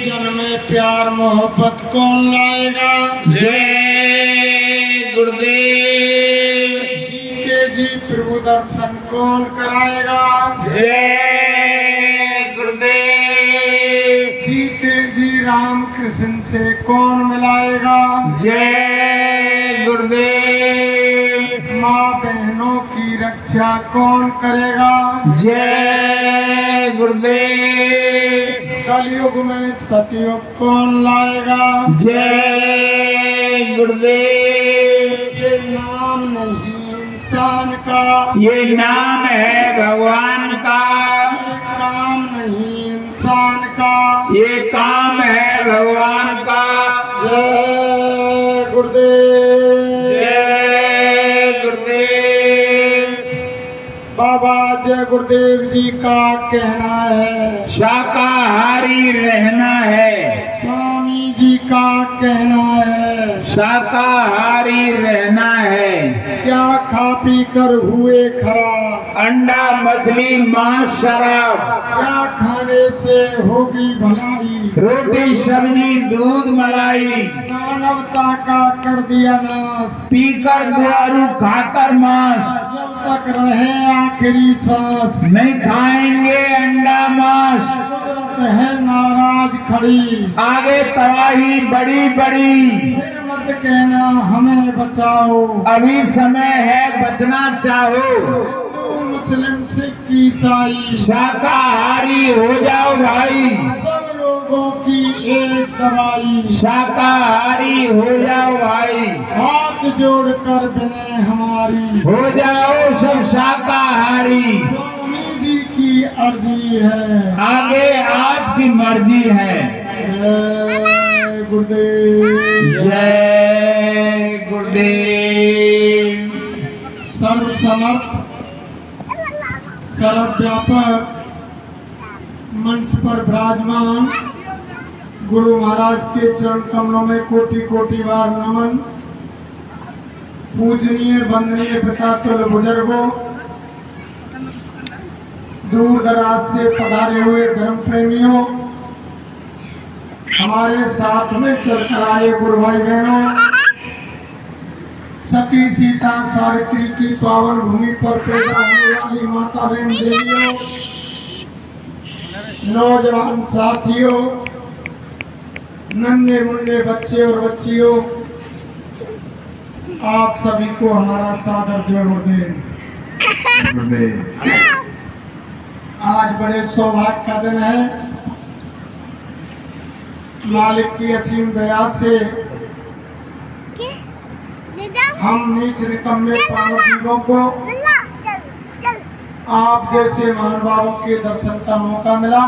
जन में प्यार मोहब्बत कौन लाएगा? जय गुरुदेव। जी के जी प्रभु दर्शन कौन कराएगा? जय गुरुदेव। जीते जी राम कृष्ण से कौन मिलाएगा? जय गुरुदेव। माँ बहनों की रक्षा कौन करेगा? जय गुरुदेव। कलयुग में सतयुग कौन लाएगा? जय गुरुदेव। ये नाम नहीं इंसान का, ये नाम है भगवान का। ये काम नहीं इंसान का, ये काम है भगवान का। जय गुरुदेव। जय गुरुदेव। बाबा जय गुरुदेव जी का कहना है शाकाहारी रहना है। स्वामी जी का कहना है शाकाहारी रहना है। क्या खा पी कर हुए खराब, अंडा मछली मांस शराब, क्या खाने से होगी भलाई, रोटी सब्जी दूध मलाई, मानवता का कर दिया नाश, पीकर दारू खाकर मांस, जब तक रहे आखिरी सांस, नहीं खाएंगे अंडा मांस। कुदरत है नाराज खड़ी, आगे तबाही बड़ी बड़ी, फिर मत कहना हमें बचाओ, अभी समय है बचना चाहो। हिंदू मुस्लिम सिख ईसाई शाकाहारी हो जाओ भाई, सब रोगों की एक दवाई, शाकाहारी हो जाओ भाई, हाथ जोड़कर बिने हमारी, हो जाओ सब शाकाहारी। स्वामी जी की अर्जी है, आगे आपकी मर्जी है। जय गुरुदेव। जय गुरुदेव। सर्व समर्थ सर्वव्यापक मंच पर विराजमान गुरु महाराज के चरण कमलों में कोटि कोटि बार नमन। पूजनीय वंदनीय पितातुल्य बुजुर्गों, दूर दराज से पधारे हुए धर्म प्रेमियों, हमारे साथ में चलकर आए गुरु भाई बहनों, सती सीता सावित्री की पावन भूमि पर पैदा होने वाली माता बहन देवियों, नौजवान साथियों, नन्हे मुन्ने बच्चे और बच्चियों, आप सभी को हमारा सादर जय गुरुदेव। आज बड़े सौभाग्य का दिन है। मालिक की असीम दया से हम नीच निकम्मे पावक जीवों को आप जैसे महानुभावों के दर्शन का मौका मिला।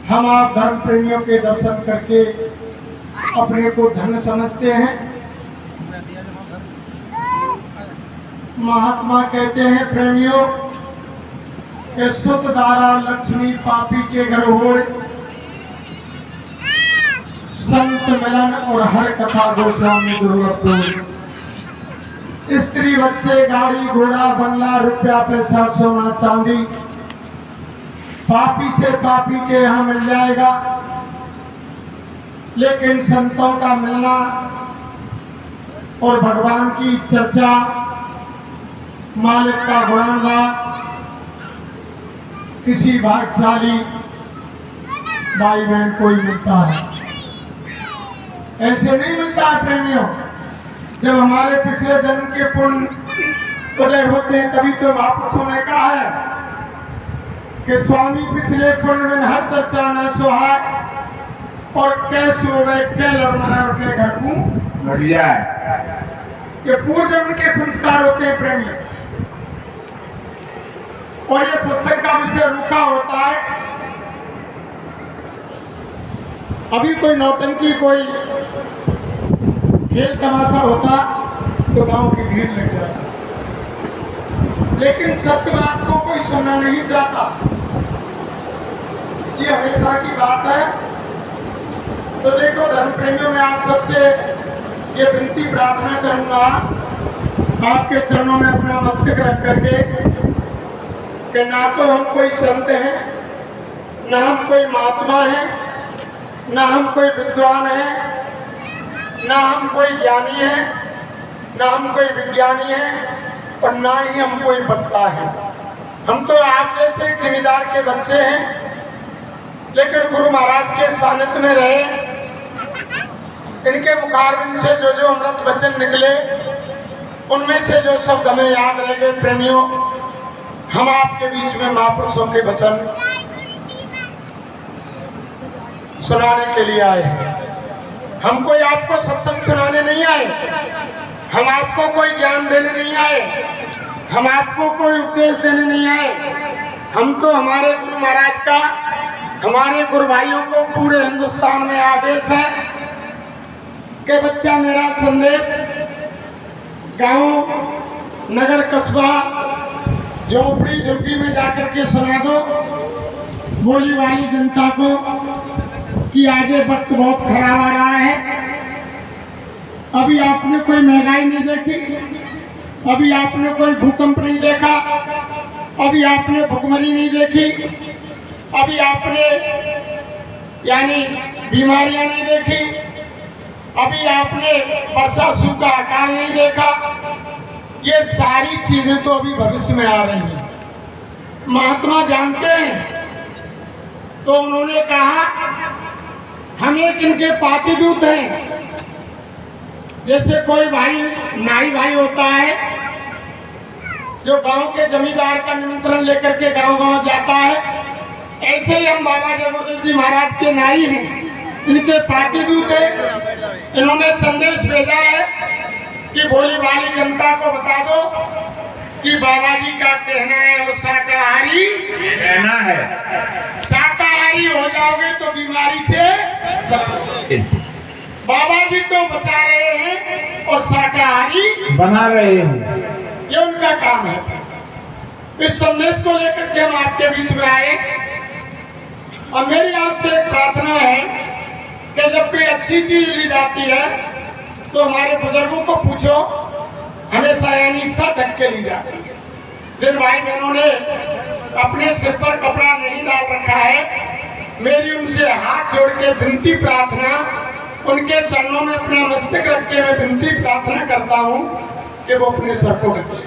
हम आप धर्म प्रेमियों के दर्शन करके अपने को धन्य समझते हैं। महात्मा कहते हैं प्रेमियों कि सुत दारा लक्ष्मी पापी के घर होए, संत मिलन और हर कथा गोस्वामी दुर्लभ दो। स्त्री बच्चे गाड़ी घोड़ा बंगला रुपया पैसा सोना चांदी पापी से पापी के यहाँ मिल जाएगा, लेकिन संतों का मिलना और भगवान की चर्चा, मालिक का गुणगान किसी भाग्यशाली भाई बहन को ही मिलता है। ऐसे नहीं मिलता है प्रेमियों। जब हमारे पिछले जन्म के पुण्य उदय होते हैं तभी तो महापुरुषों ने कहा है कि स्वामी पिछले पुण्य में हर चर्चा न सुहाग और कैसे होवे के लड़मर के घर को बढ़ जाए। ये पूर्व जन्म के संस्कार होते हैं प्रेमियों। और ये सत्संग का विषय रूखा होता है। अभी कोई नौटंकी कोई खेल तमाशा होता तो गांव की भीड़ लग जाती, लेकिन सत्य बात को कोई सुनना नहीं चाहता। ये हमेशा की बात है। तो देखो धर्म प्रेमियों में आप सबसे ये विनती प्रार्थना करूंगा, आपके चरणों में अपना मस्तक रख करके कि ना तो हम कोई संत हैं, ना हम कोई महात्मा हैं, ना हम कोई विद्वान है, ना हम कोई ज्ञानी है, ना हम कोई विज्ञानी है और ना ही हम कोई वक्ता है। हम तो आप जैसे जमींदार के बच्चे हैं, लेकिन गुरु महाराज के सानिध्य में रहे, इनके मुखारबिंद से जो जो अमृत वचन निकले, उनमें से जो शब्द हमें याद रह गए प्रेमियों, हम आपके बीच में महापुरुषों के वचन सुनाने के लिए आए हैं। हम कोई आपको सत्संग सुनाने नहीं आए, हम आपको कोई ज्ञान देने नहीं आए, हम आपको कोई उपदेश देने नहीं आए। हम तो हमारे गुरु महाराज का, हमारे गुरु भाइयों को पूरे हिंदुस्तान में आदेश है कि बच्चा मेरा संदेश गांव, नगर, कस्बा, झोपड़ी झुग्गी में जाकर के सुना दो बोली वाली जनता को कि आगे वक्त बहुत खराब आ रहा है। अभी आपने कोई महंगाई नहीं देखी, अभी आपने कोई भूकंप नहीं देखा, अभी आपने भुखमरी नहीं देखी, अभी आपने यानी बीमारियां नहीं देखी, अभी आपने वर्षा सूखा अकाल नहीं देखा। ये सारी चीजें तो अभी भविष्य में आ रही हैं। महात्मा जानते हैं, तो उन्होंने कहा हम एक इनके पातिदूत हैं। जैसे कोई भाई नाई भाई होता है जो गांव के जमींदार का निमंत्रण लेकर के गांव गांव जाता है, ऐसे ही हम बाबा जय गुरुदेव जी महाराज के नाई हैं, इनके पातिदूत हैं। इन्होंने संदेश भेजा है कि भोली भाली जनता को बता दो कि बाबा जी का कहना है और शाकाहारी कहना है, शाकाहारी हो जाओगे तो बीमारी से बचोगे। बाबा जी तो बचा रहे हैं और शाकाहारी बना रहे हैं, ये उनका काम है। इस संदेश को लेकर के हम आपके बीच में आए और मेरी आपसे एक प्रार्थना है कि जब कोई अच्छी चीज ली जाती है तो हमारे बुजुर्गों को पूछो, हमेशा यानी सर ढक के ली जाती है। जिन भाई बहनों ने अपने सिर पर कपड़ा नहीं डाल रखा है, मेरी उनसे हाथ जोड़ के विनती प्रार्थना, उनके चरणों में अपना मस्तक रख के मैं विनती प्रार्थना करता हूँ कि वो अपने सर को ढक ले।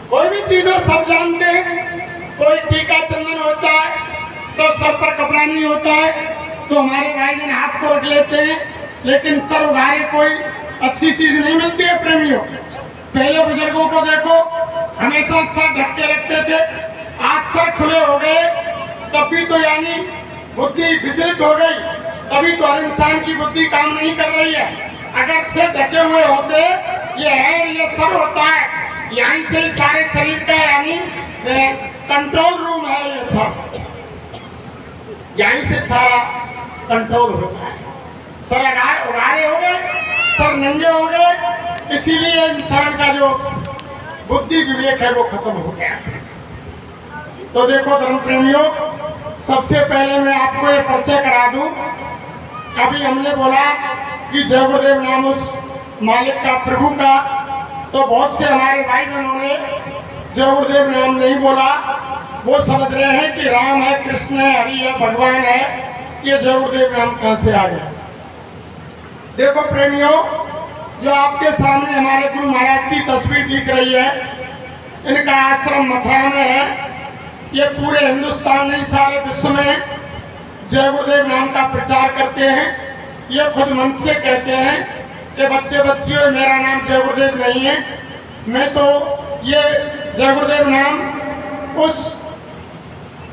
कोई भी चीज हो सब जानते हैं, कोई टीका चंदन होता है तो सर पर कपड़ा नहीं होता है, तो हमारे भाई बहन हाथ को रख लेते हैं, लेकिन सर उघारे कोई अच्छी चीज नहीं मिलती है प्रेमियों। पहले बुजुर्गों को देखो, हमेशा सर ढक के रखते थे। आज सर खुले हो गए तब भी तो यानी बुद्धि विचलित हो गई, तभी तो हर इंसान की बुद्धि काम नहीं कर रही है। अगर सिर ढके हुए होते, ये हेड, ये सर होता है, यहीं से ही सारे शरीर का यानी कंट्रोल रूम है। ये सर यहीं से सारा कंट्रोल होता है। सर उगारे हो गए, सर नंगे हो गए, इसीलिए इंसान का जो बुद्धि विवेक है वो खत्म हो गया। तो देखो धर्म प्रेमियों, सबसे पहले मैं आपको ये परिचय करा दूं। अभी हमने बोला कि जय गुरुदेव नाम उस मालिक का, प्रभु का, तो बहुत से हमारे भाई बहनों ने जय गुरुदेव नाम नहीं बोला। वो समझ रहे हैं कि राम है, कृष्ण है, हरि है, भगवान है, ये जय गुरुदेव नाम कहां से आ गया। देखो प्रेमियों, जो आपके सामने हमारे गुरु महाराज की तस्वीर दिख रही है, इनका आश्रम मथुरा में है। ये पूरे हिंदुस्तान नहीं, सारे विश्व में जय गुरुदेव नाम का प्रचार करते हैं। ये खुद मन से कहते हैं कि बच्चे बच्चियों मेरा नाम जय गुरुदेव नहीं है, मैं तो ये जय गुरुदेव नाम उस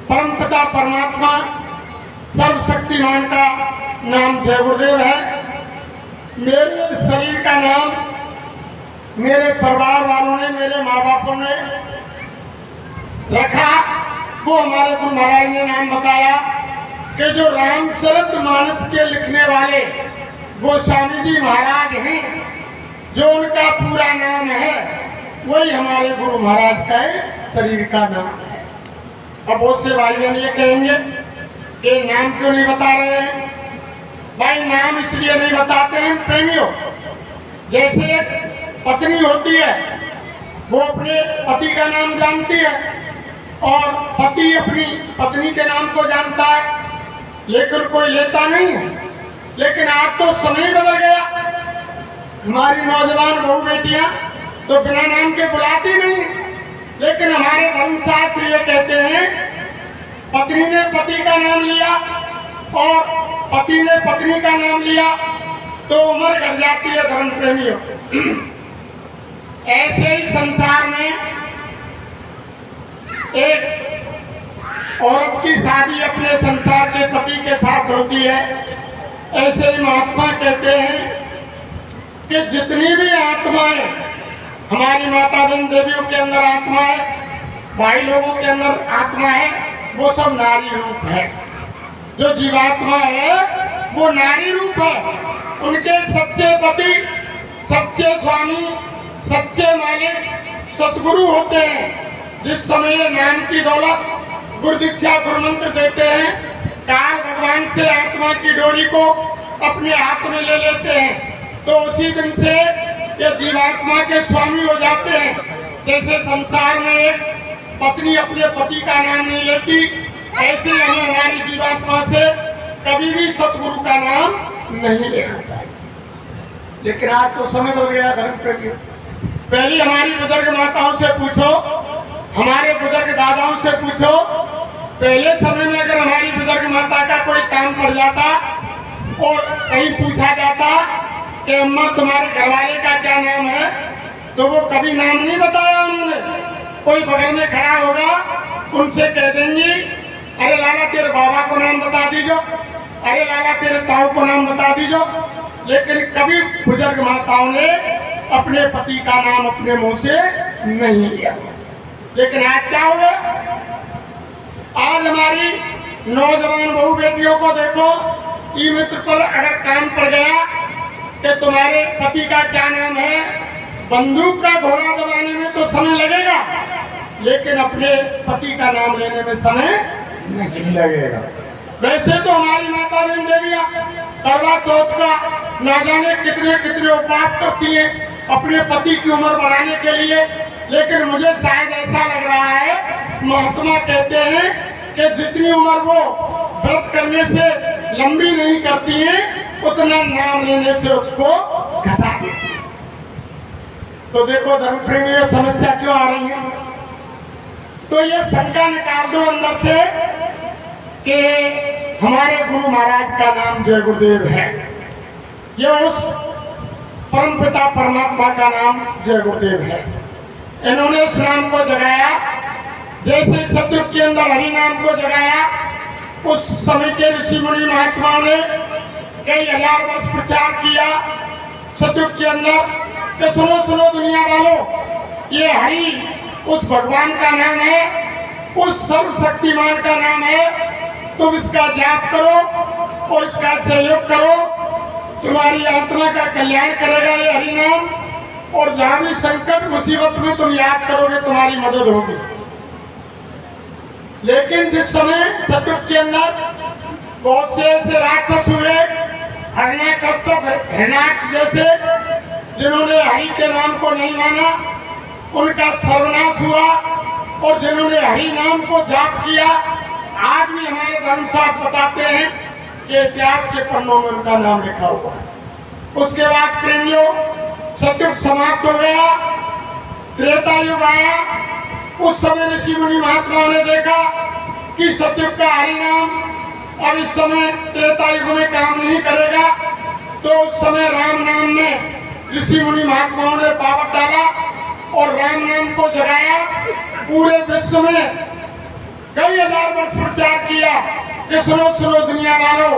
परमपिता परमात्मा सर्वशक्तिमान का नाम जय गुरुदेव है। मेरे शरीर का नाम मेरे परिवार वालों ने, मेरे माँ बापों ने रखा, वो हमारे गुरु महाराज ने नाम बताया कि जो रामचरितमानस के लिखने वाले गोस्वामी जी महाराज हैं, जो उनका पूरा नाम है, वही हमारे गुरु महाराज का शरीर का नाम है। अब बहुत से भाई बहन ये कहेंगे कि नाम क्यों नहीं बता रहे हैं। भाई नाम इसलिए नहीं बताते हैं प्रेमियों, जैसे एक पत्नी होती है, वो अपने पति का नाम जानती है और पति अपनी पत्नी के नाम को जानता है। लेकिन कोई लेता नहीं है। लेकिन आज तो समय बदल गया। हमारी नौजवान बहू बेटियां तो बिना नाम के बुलाती नहीं, लेकिन हमारे धर्मशास्त्र ये कहते हैं पत्नी ने पति का नाम लिया और पति ने पत्नी का नाम लिया तो उम्र घट जाती है धर्म प्रेमियों। ऐसे ही संसार में एक औरत की शादी अपने संसार के पति के साथ होती है। ऐसे ही महात्मा कहते हैं कि जितनी भी आत्माएं हमारी माता बहन देवियों के अंदर आत्मा है, भाई लोगों के अंदर आत्मा है, वो सब नारी रूप है। जो जीवात्मा है वो नारी रूप है। उनके सच्चे पति, सच्चे स्वामी, सच्चे मालिक सतगुरु होते हैं। जिस समय ये नाम की दौलत गुरु दीक्षा गुरु मंत्र देते हैं, काल भगवान से आत्मा की डोरी को अपने हाथ में ले लेते हैं, तो उसी दिन से ये जीवात्मा के स्वामी हो जाते हैं। जैसे संसार में एक पत्नी अपने पति का नाम नहीं लेती, ऐसे हमें हमारी जीवात्मा से कभी भी सतगुरु का नाम नहीं लेना चाहिए। लेकिन आज तो समय बदल गया धर्म प्रेमियों। पहले हमारी बुजुर्ग माताओं से पूछो, हमारे बुजुर्ग दादाओं से पूछो, पहले समय में अगर हमारी बुजुर्ग माता का कोई काम पड़ जाता और कहीं पूछा जाता कि अम्मा तुम्हारे घरवाले का क्या नाम है, तो वो कभी नाम नहीं बताया उन्होंने। कोई बगल में खड़ा होगा, उनसे कह देंगी अरे लाला तेरे बाबा को नाम बता दीजो, अरे लाला तेरे ताऊ को नाम बता दीजो। लेकिन कभी बुजुर्ग माताओं ने अपने पति का नाम अपने मुंह से नहीं लिया। लेकिन आज क्या होगा, आज हमारी नौजवान बहू बेटियों को देखो, ई मित्र पर अगर काम पड़ गया कि तुम्हारे पति का क्या नाम है, बंदूक का घोड़ा दबाने में तो समय लगेगा, लेकिन अपने पति का नाम लेने में समय नहीं लगेगा। वैसे तो हमारी माता बहन देवियां करवा चौथ का ना जाने कितने कितने उपवास करती हैं अपने पति की उम्र बढ़ाने के लिए, लेकिन मुझे शायद ऐसा लग रहा है महात्मा कहते हैं कि जितनी उम्र वो व्रत करने से लंबी नहीं करती हैं, उतना नाम लेने से उसको घटा देती है। तो देखो धर्म प्रेमी समस्या क्यों आ रही है। तो ये शंका निकाल दो अंदर से कि हमारे गुरु महाराज का नाम जय गुरुदेव है। ये उस परमपिता परमात्मा का नाम जय गुरुदेव है। इन्होंने इस नाम को जगाया, जैसे सतयुग के अंदर हरि नाम को जगाया। उस समय के ऋषि मुनि महात्माओं ने कई हजार वर्ष प्रचार किया सतयुग के अंदर कि सुनो सुनो दुनिया वालों, ये हरि उस भगवान का नाम है, उस सर्वशक्तिमान का नाम है। तुम इसका जाप करो और इसका सहयोग करो, तुम्हारी आत्मा का कल्याण करेगा ये हरि नाम। और जहां भी संकट मुसीबत में तुम याद करोगे तुम्हारी मदद होगी। लेकिन जिस समय सतयुग के अंदर बहुत से ऐसे राक्षस हुए, हिरण्यकश्यप, हिरण्याक्ष जैसे, जिन्होंने हरि के नाम को नहीं माना, उनका सर्वनाश हुआ। और जिन्होंने हरि नाम को जाप किया, आज भी हमारे धर्मशास्त्र बताते हैं कि इतिहास के पन्नों में उनका नाम लिखा हुआ है। उसके बाद प्रेमियों सतयुग समाप्त हो गया, त्रेता युग आया। उस समय ऋषि मुनि महात्माओं ने देखा कि सतयुग का हरि नाम अब इस समय त्रेता युग में काम नहीं करेगा, तो उस समय राम नाम में ऋषि मुनि महात्माओं ने पावत डाला और राम नाम को जगाया। पूरे विश्व में कई हजार वर्ष प्रचार किया कि सुनो सुनो दुनिया वालों,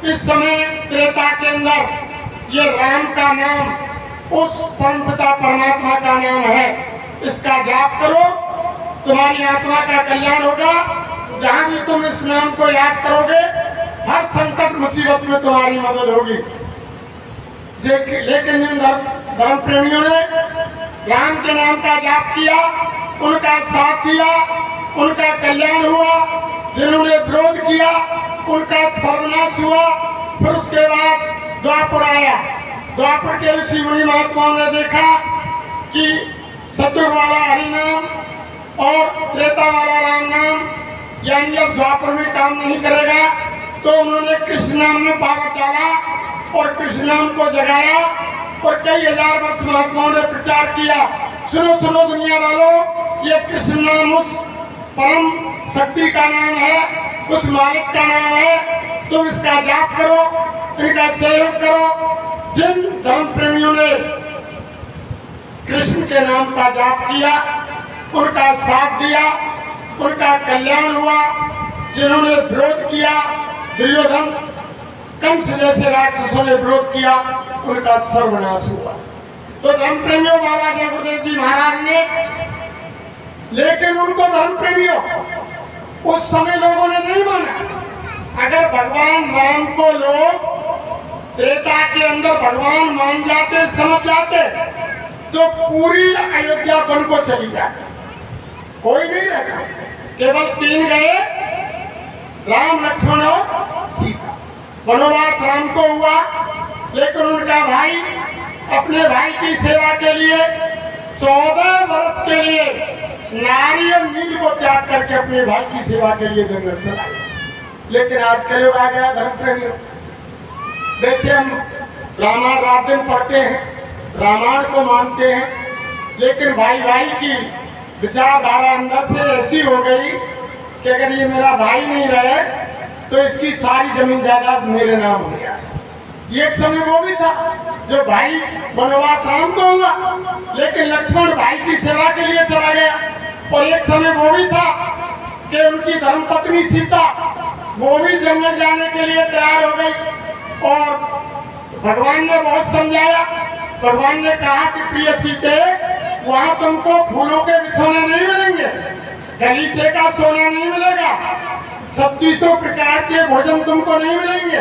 इस समय त्रेता के अंदर ये राम का नाम उस परमपिता परमात्मा का नाम है, इसका जाप करो, तुम्हारी आत्मा का कल्याण होगा। जहां भी तुम इस नाम को याद करोगे, हर संकट मुसीबत में तुम्हारी मदद होगी। लेकिन इन धर्म प्रेमियों ने राम के नाम का जाप किया, उनका साथ दिया, उनका कल्याण हुआ। जिन्होंने विरोध किया उनका सर्वनाश हुआ। फिर उसके बाद द्वापर आया। द्वापर के ऋषि मुनि महात्माओं ने देखा कि सतयुग वाला हरि नाम और त्रेता वाला राम नाम यानी अब द्वापर में काम नहीं करेगा, तो उन्होंने कृष्ण नाम में पावत डाला और कृष्ण नाम को जगाया और कई हजार वर्ष महात्माओं ने प्रचार किया। सुनो सुनो दुनिया वालों, ये कृष्ण नाम उस परम शक्ति का नाम है, उस मालिक का नाम है। तुम इसका जाप करो, इनका सहयोग करो। जिन धर्म प्रेमियों ने कृष्ण के नाम का जाप किया, उनका साथ दिया, उनका कल्याण हुआ। जिन्होंने विरोध किया, दुर्योधन कंस जैसे राक्षसों ने विरोध किया, उनका सर्वनाश हुआ। तो धर्म प्रेमियों, बाबा जय गुरुदेव जी महाराज ने, लेकिन उनको धर्म प्रेमियों उस समय लोगों ने नहीं माना। अगर भगवान राम को लोग त्रेता के अंदर भगवान मान जाते, समझ जाते, तो पूरी अयोध्या वन को चली जाती, कोई नहीं रहता। केवल 3 गए, राम लक्ष्मण और सीता। वनवास राम को हुआ, लेकिन उनका भाई अपने भाई की सेवा के लिए 14 वर्ष के लिए नारी और नींद को त्याग करके अपने भाई की सेवा के लिए जंगल चला गया। लेकिन आज कलयुग आ गया धर्म प्रेमियों। देखिए, हम रामायण रात दिन पढ़ते हैं, रामायण को मानते हैं, लेकिन भाई भाई की विचारधारा अंदर से ऐसी हो गई कि अगर ये मेरा भाई नहीं रहे तो इसकी सारी जमीन जायदाद मेरे नाम हो जाए। एक समय वो भी था जो भाई वनवास राम को हुआ, लेकिन लक्ष्मण भाई की सेवा के लिए चला गया। और एक समय वो भी था कि उनकी धर्मपत्नी सीता, वो भी जंगल जाने के लिए तैयार हो गई। और भगवान ने बहुत समझाया। भगवान ने कहा कि प्रिय सीते, वहां तुमको फूलों के बिछौने नहीं मिलेंगे, गलीचे का सोना नहीं मिलेगा, 3600 प्रकार के भोजन तुमको नहीं मिलेंगे।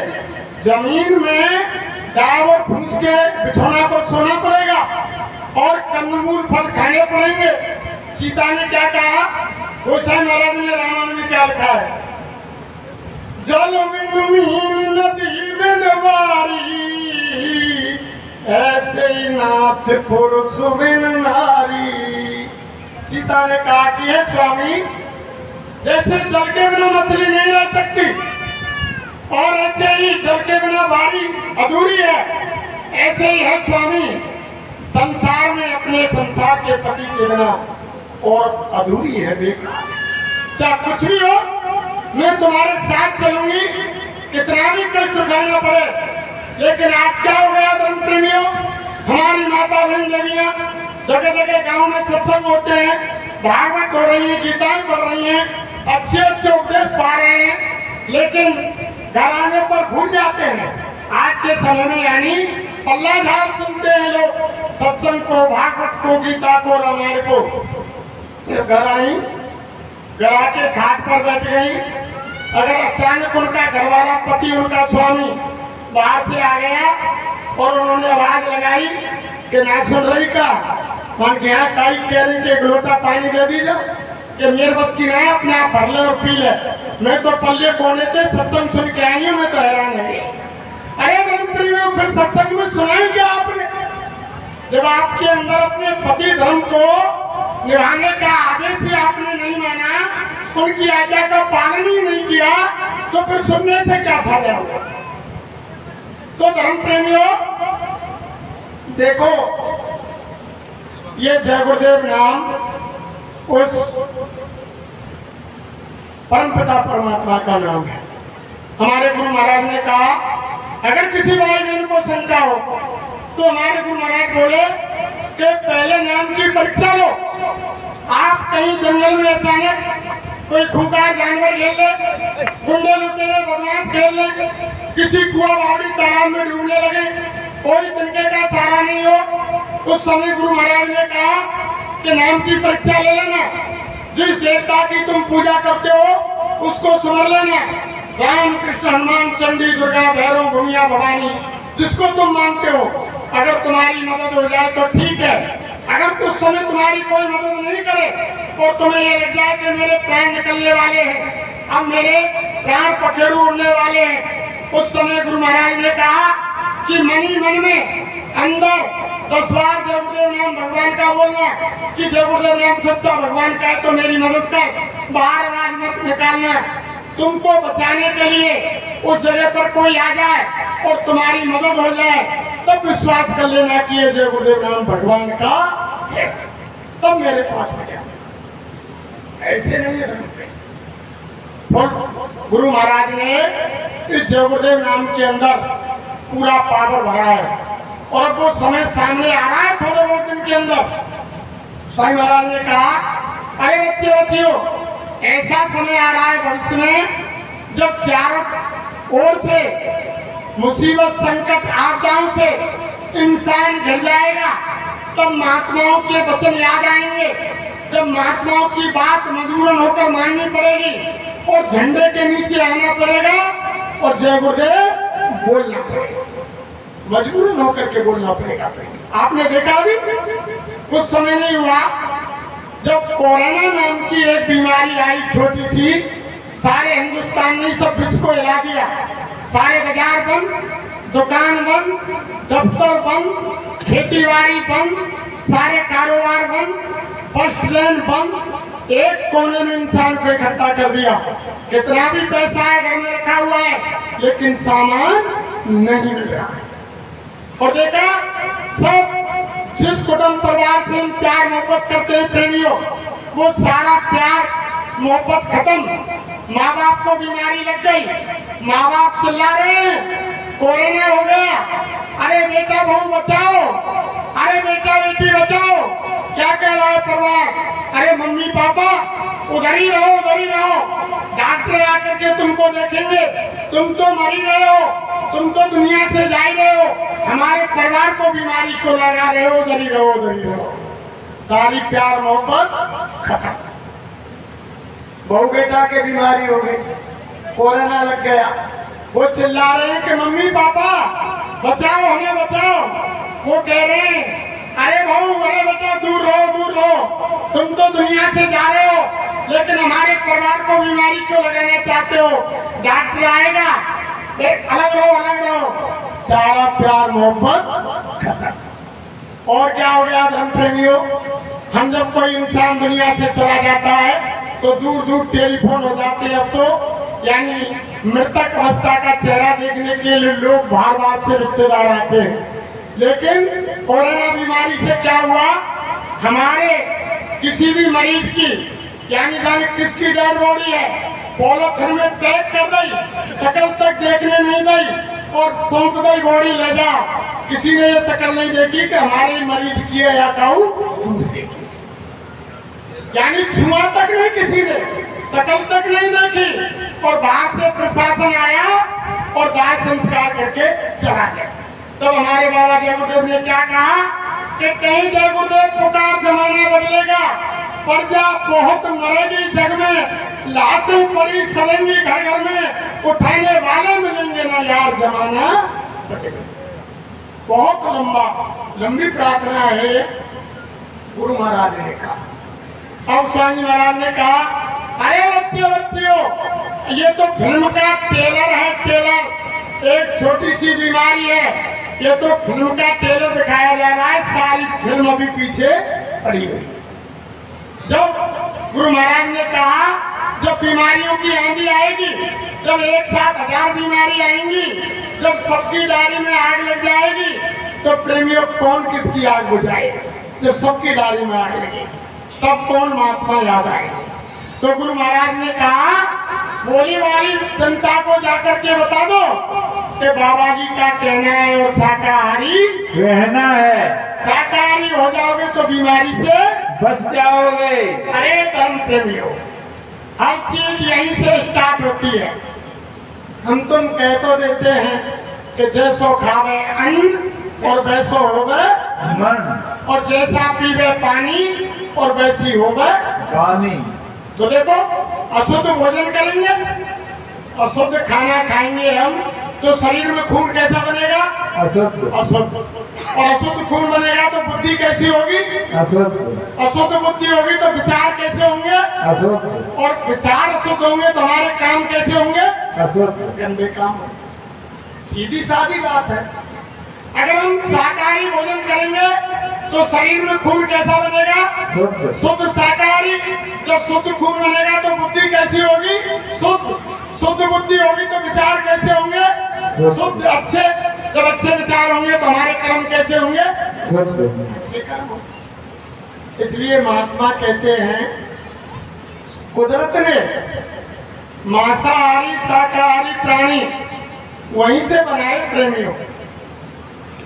जमीन में डाब और फूस के बिछौना पर सोना पड़ेगा और कंदमूल फल खाने पड़ेंगे। सीता ने क्या कहा? गोसाई महाराज ने रामायण में क्या लिखा है? जल बिन मीन नदी बिन वारी, ऐसे ही नाथ पुरुष बिन नारी। सीता ने कहा कि है स्वामी, जैसे जल के बिना मछली नहीं रह सकती और ऐसे ही जल के बिना वारी अधूरी है, ऐसे ही है स्वामी संसार में अपने संसार के पति के बिना और अधूरी है, बेकार। चाहे कुछ भी हो, मैं तुम्हारे साथ चलूंगी, कितना भी कष्ट उठाना पड़े। लेकिन आज क्या हो गया धर्म प्रेमियों? हमारी माता बहन देवियां जगह जगह गांव में सत्संग होते हैं, भागवत हो रही है, गीताएं पढ़ रही हैं, अच्छे अच्छे उपदेश पा रहे हैं, लेकिन घर आने पर भूल जाते हैं। आज के समय में यानी पल्ला झाड़ सुनते हैं लोग, सत्संग को, भागवत को, गीता को, रामायण को। घर आई, घर आके खाट पर बैठ गई, अगर अचानक उनका घरवाला पति, उनका स्वामी बाहर से आ गया और उन्होंने आवाज लगाई कि ना सुन रही का, मन के यहाँ काई कह रही कि एक लोटा पानी दे दीजिए, कि मेरे बस की ना अपने आप भर ले और पी ले, मैं तो पल्ले कोने थे सत्संग सुन के आई हूँ, मैं तो हैरान है। अरे धर्म प्रेमियों, फिर सत्संग में सुनाई क्या आपने? जब आपके अंदर अपने पति धर्म को निभाने का आदेश ही आपने नहीं माना, उनकी आज्ञा का पालन ही नहीं किया, तो फिर सुनने से क्या फायदा होगा? तो धर्म प्रेमियों देखो, ये जय गुरुदेव नाम उस परमपिता परमात्मा का नाम है। हमारे गुरु महाराज ने कहा, अगर किसी भाई बहन को शंका हो तो हमारे गुरु महाराज बोले कि पहले नाम की परीक्षा लो। आप कहीं जंगल में अचानक कोई खूंखार जानवर घेर ले, गुंडे लुटेरे बदमाश घेर ले, किसी कुआ बावड़ी तालाब में डूबने लगे, कोई तनके का सहारा नहीं हो, उस समय गुरु महाराज ने कहा कि नाम की परीक्षा ले लेना। जिस देवता की तुम पूजा करते हो उसको सुमर लेना, राम कृष्ण हनुमान चंडी दुर्गा भैरव भूमिया भवानी, जिसको तुम मानते हो। अगर तुम्हारी मदद हो जाए तो ठीक है, अगर उस समय तुम्हारी कोई मदद नहीं करे और तुम्हें ये लग जाए कि मेरे प्राण निकलने वाले हैं, अब मेरे प्राण पखेरु उड़ने वाले हैं, उस समय गुरु महाराज ने कहा कि मन ही मन में अंदर 10 बार जय गुरुदेव नाम भगवान का बोलना कि जय गुरुदेव नाम सच्चा भगवान का है तो मेरी मदद कर। बाहर आवाज मत निकालना। तुमको बचाने के लिए उस जगह पर कोई आ जाए और तुम्हारी मदद हो जाए, तब विश्वास कर लेना कि ये जय गुरुदेव नाम भगवान का है, तब मेरे पास आ जाए। ऐसे नहीं है धर्म पे। गुरु महाराज ने इस जय गुरुदेव नाम के अंदर पूरा पावर भरा है, और अब वो समय सामने आ रहा है थोड़े बहुत दिन के अंदर। स्वामी महाराज ने कहा, अरे बच्चियों, ऐसा समय आ रहा है भविष्य में जब चारों ओर से मुसीबत, संकट, आपदाओं से इंसान घिर जाएगा, तब महात्माओं के वचन याद आएंगे। जब महात्माओं की बात मजबूरन होकर माननी पड़ेगी और झंडे के नीचे आना पड़ेगा और जय गुरुदेव बोलना पड़ेगा, मजबूरन होकर के बोलना पड़ेगा। आपने देखा अभी कुछ समय नहीं हुआ जब कोरोना नाम की एक बीमारी आई, छोटी सी, सारे हिंदुस्तान ने सब विश्व को हिला दिया। सारे बाजार बंद, दुकान बंद, दफ्तर बंद, खेतीबाड़ी बंद, सारे कारोबार बंद, बस ट्रेन बंद। एक कोने में इंसान को इकट्ठा कर दिया। कितना भी पैसा है घर में रखा हुआ है, लेकिन सामान नहीं मिल रहा है। और देखा सब जिस कुटुंब परिवार से हम प्यार मोहब्बत करते हैं प्रेमियों, वो सारा प्यार मोहब्बत खत्म। माँ बाप को बीमारी लग गई, माँ बाप चिल्ला रहे हैं कोरोना हो गया, अरे बेटा बहू बचाओ, अरे बेटा बेटी बचाओ। क्या कह रहा है परिवार, अरे मम्मी पापा उधर ही रहो, उधर ही रहो, डॉक्टर आकर के तुमको देखेंगे, तुम तो मर ही रहे हो, तुम तो दुनिया से जा ही रहे हो, हमारे परिवार को बीमारी को लगा रहे हो, उधर ही रहो, उधर ही रहो। सारी प्यार मोहब्बत खत्म। बहू बेटा के बीमारी हो गई, कोरोना लग गया, वो चिल्ला रहे हैं कि मम्मी पापा बचाओ, हमें बचाओ। वो कह रहे हैं, अरे बहू, अरे बेटा दूर रहो, दूर रहो, तुम तो दुनिया से जा रहे हो, लेकिन हमारे परिवार को बीमारी क्यों लगाना चाहते हो, डॉक्टर आएगा, अलग रहो, अलग रहो। सारा प्यार मोहब्बत खत्म। और क्या हो गया धर्म प्रेमियों, हम जब कोई इंसान दुनिया से चला जाता है तो दूर दूर टेलीफोन हो जाते हैं। अब तो यानी मृतक अवस्था का चेहरा देखने के लिए लोग बार बार से रिश्तेदार आते हैं। लेकिन कोरोना बीमारी से क्या हुआ, हमारे किसी भी मरीज की यानी जाने किसकी डेड बॉडी है, पॉलीथिन में पैक कर दी, शक्ल तक देखने नहीं दी और सौंप दी बॉडी ले जाओ। किसी ने ये शक्ल नहीं देखी कि हमारे मरीज की है या कहूँ दूसरे की, यानी छुआ तक नहीं, किसी ने शक्ल तक नहीं देखी। और बाहर से प्रशासन आया और दाह संस्कार करके चला गया। तब हमारे बाबा जय गुरुदेव ने क्या कहा कि कहीं जय गुरुदेव पुकार, जमाना बदलेगा, प्रजा बहुत मरेगी जग में, लाशें पड़ी सड़ेंगी घर घर में, उठाने वाले मिलेंगे ना यार, जमाना बदलेगा। बहुत लंबी प्रार्थना है गुरु महाराज ने कहा। अब स्वामी महाराज ने कहा, अरे बच्चियों, ये तो फिल्म का ट्रेलर है, ट्रेलर। एक छोटी सी बीमारी है, ये तो फिल्म का ट्रेलर दिखाया जा रहा है, सारी फिल्म अभी पीछे पड़ी हुई। जब गुरु महाराज ने कहा, जब बीमारियों की आंधी आएगी, जब एक साथ 1000 बीमारी आएंगी, जब सबकी दाढ़ी में आग लग जाएगी, तो प्रेमियों कौन किसकी आग बुझाएगा? जब सबकी दाढ़ी में आग लगेगी, तब कौन महात्मा याद आएगा? तो गुरु महाराज ने कहा, बोली वाली जनता को जाकर के बता दो कि बाबा जी का कहना है और शाकाहारी रहना है, शाकाहारी हो जाओगे तो बीमारी से बच जाओगे। अरे धर्म प्रेमियों, हर चीज यहीं से स्टार्ट होती है। हम तुम कह तो देते हैं कि जैसो खावे अन्न और वैसो होवे मन, और जैसा पीवे पानी और वैसी होवे पानी। तो देखो, अशुद्ध भोजन करेंगे, अशुद्ध खाना खाएंगे हम, तो शरीर में खून कैसा बनेगा? अशुद्ध। अशुद्ध। और अशुद्ध खून बनेगा तो बुद्धि कैसी होगी? अशुद्ध। अशुद्ध बुद्धि होगी तो विचार कैसे होंगे? अशुद्ध। और विचार अशुद्ध होंगे तो हमारे काम कैसे होंगे? अशुद्ध। गंदे काम। सीधी सादी बात है। अगर हम शाकाहारी भोजन करेंगे तो शरीर में खून कैसा बनेगा? शुद्ध। शुद्ध शाकाहारी। जब शुद्ध खून बनेगा तो बुद्धि कैसी होगी? शुद्ध। शुद्ध बुद्धि होगी तो विचार कैसे होंगे? शुद्ध अच्छे। जब अच्छे विचार होंगे तो हमारे कर्म कैसे होंगे? शुद्ध। अच्छे कर्म होंगे। इसलिए महात्मा कहते हैं कुदरत ने मांसाहारी शाकाहारी प्राणी वहीं से बनाए प्रेमियों।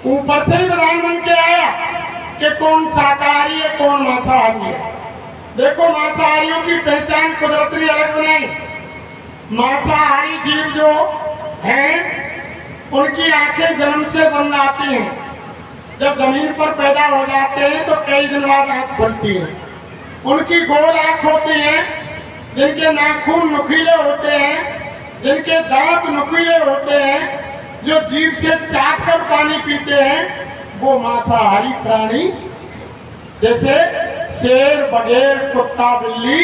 ऊपर से ही विधान बन के आया कि कौन शाकाहारी है कौन मांसाहारी है। देखो मांसाहारियों की पहचान कुदरत ने अलग बनाई। मांसाहारी जीव जो हैं उनकी आंखें जन्म से बंद आती हैं। जब जमीन पर पैदा हो जाते हैं तो कई दिन बाद आंख खुलती है। उनकी गोल आंख होती है, जिनके नाखून नुकीले होते हैं, जिनके दांत नुकीले होते हैं, जो जीभ से चाट कर पानी पीते हैं, वो मांसाहारी प्राणी जैसे शेर बघेर कुत्ता बिल्ली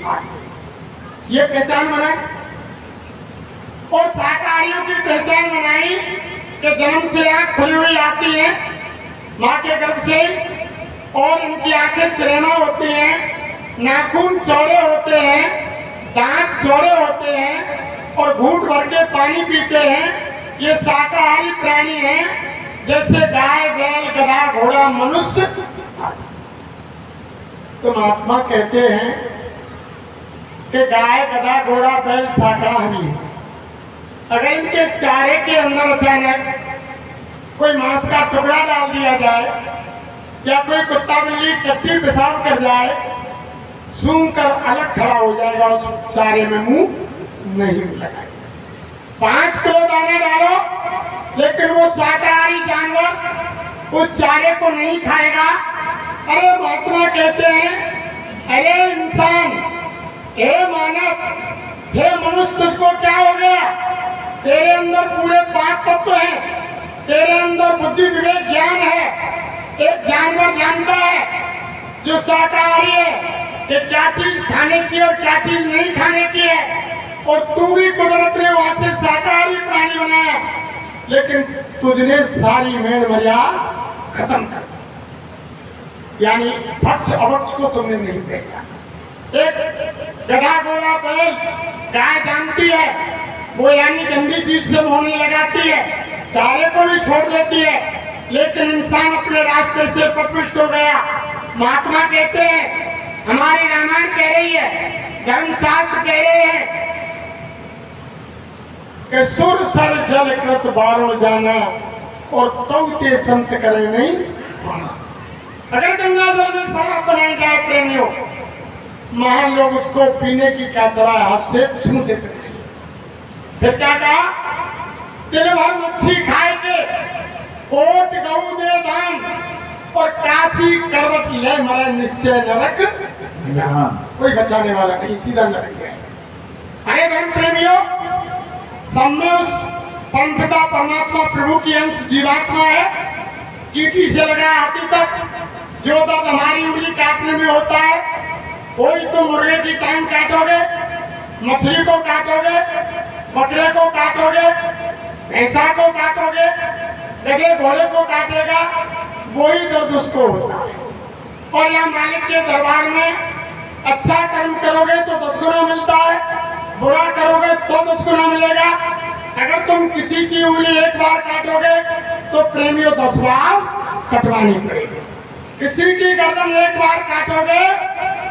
आदि। ये पहचान बनाई। और शाकाहारियों की पहचान बनाई कि जन्म से आंख खुली हुई आती है माँ के गर्भ से, और इनकी आंखें चरेमा होती हैं, नाखून चौड़े होते हैं, दांत चौड़े होते हैं और घूंट भर के पानी पीते हैं। ये शाकाहारी प्राणी हैं जैसे गाय बैल गधा घोड़ा मनुष्य। तो महात्मा कहते हैं कि गाय गधा घोड़ा बैल शाकाहारी है। अगर इनके चारे के अंदर अचानक कोई मांस का टुकड़ा डाल दिया जाए या कोई कुत्ता बिल्ली टट्टी पेशाब कर जाए, सूंघ कर अलग खड़ा हो जाएगा, उस चारे में मुंह नहीं लगाएगा। 5 किलो दाना डालो लेकिन वो शाकाहारी जानवर उस चारे को नहीं खाएगा। अरे महात्मा कहते हैं अरे इंसान, हे मानव, हे मनुष्य, तुझको क्या हो गया? तेरे अंदर पूरे 5 तत्व हैं, तेरे अंदर बुद्धि विवेक ज्ञान है। एक जानवर जानता है जो शाकाहारी है कि क्या चीज खाने की और क्या चीज नहीं खाने की है। और तू भी कुदरत ने वहां से शाकाहारी प्राणी बनाया, लेकिन तुझने सारी मेड़ मर्यादा खत्म कर दी, यानी भक्ष अभक्ष को तुमने नहीं भेजा। एक गधा घोड़ा बैल गाय जानती है वो, यानी गंदी चीज से मुंह नहीं लगाती है, चारे को भी छोड़ देती है, लेकिन इंसान अपने रास्ते से पथभ्रष्ट हो गया। महात्मा कहते हैं, हमारी रामायण कह रही है, धर्मशास्त्र कह रहे हैं कि सुर सर जल कृत बारण जाना और तो के संत करे नहीं। अगर गंगा जल में शराब बनाई जाए प्रेमियों, महान लोग उसको पीने की क्या चढ़ा हाथ से छू देते। फिर क्या कहा? दिन भर मच्छी खाए के कोट गऊ दे दान और काशी करवट ले मरे निश्चय नरक। कोई बचाने वाला नहीं, सीधा नरक गया। अरे धर्म प्रेमियों, सब में उस परमपिता परमात्मा प्रभु की अंश जीवात्मा है। चींटी से लगा हाथी तक जो दर्द हमारी उंगली काटने में होता है, कोई तो मुर्गे की टांग काटोगे, मछली को काटोगे, बकरे को काटोगे, भैंसा को काटोगे, गधे घोड़े को काटेगा, वही दर्द उसको होता है। और यहाँ मालिक के दरबार में अच्छा कर्म करोगे तो 10 गुना मिलता है, बुरा करोगे तो 10 गुना मिलेगा। अगर तुम किसी की उंगली एक बार काटोगे तो प्रेमियों 10 बार कटवानी पड़ेगी। किसी की गर्दन एक बार काटोगे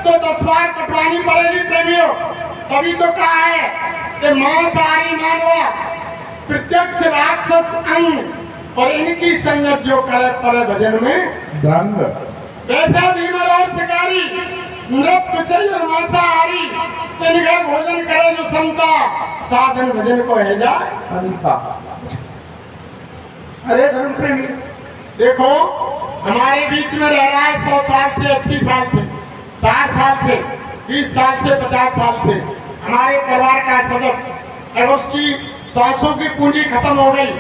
तो 10 बार कटवानी पड़ेगी प्रेमियों। तभी तो कहा है कि मांसाहारी मानवा प्रत्यक्ष राक्षस अंग और इनकी संगत जो करे परे भजन में दंग। वैसा धीमर और शिकारी नृप पिछड़ी और मांसाहारी इन घर भोजन करे जो संता साधन भजन को है जाए अंता। अरे धर्म प्रेमी देखो, हमारे बीच में रह रहा है 100 साल से, 80 साल से, 60 साल से, 20 साल से, 50 साल से हमारे परिवार का सदस्य। अगर उसकी सांसों की पूंजी खत्म हो गई,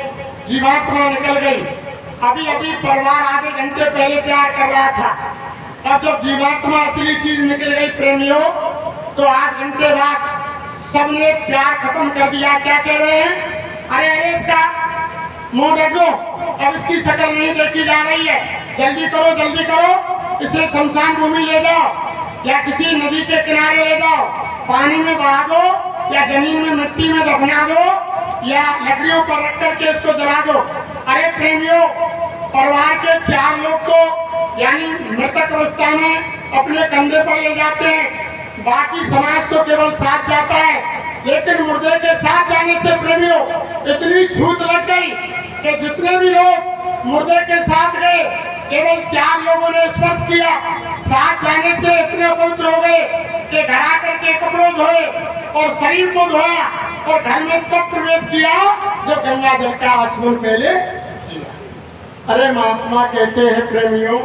जीवात्मा निकल गई, अभी अभी परिवार आधे घंटे पहले प्यार कर रहा था, अब जब जीवात्मा असली चीज निकल गई प्रेमियों, तो आध घंटे बाद सबने प्यार खत्म कर दिया। क्या कह रहे हैं? अरे अरे इसका मुंह ढक दो, अब इसकी शक्ल नहीं देखी जा रही है, जल्दी करो जल्दी करो, इसे शमशान भूमि ले जाओ या किसी नदी के किनारे ले जाओ, पानी में बहा दो या जमीन में मिट्टी में दफना दो, या लकड़ियों पर रख करके इसको जला दो। अरे प्रेमियों, परिवार के 4 लोग तो यानी मृतक अवस्था में अपने कंधे पर ले जाते हैं, बाकी समाज तो केवल साथ जाता है। लेकिन मुर्दे के साथ जाने से प्रेमियों इतनी छूत लग गई कि जितने भी लोग मुर्दे के साथ गए, केवल 4 लोगों ने स्पर्श किया। साथ जाने से इतने पवित्र हो गए कि घर आकर के कपड़ों धोए और शरीर को धोया और घर में तब प्रवेश किया जब गंगा जल का आचमन पहले किया। अरे महात्मा कहते हैं प्रेमियों,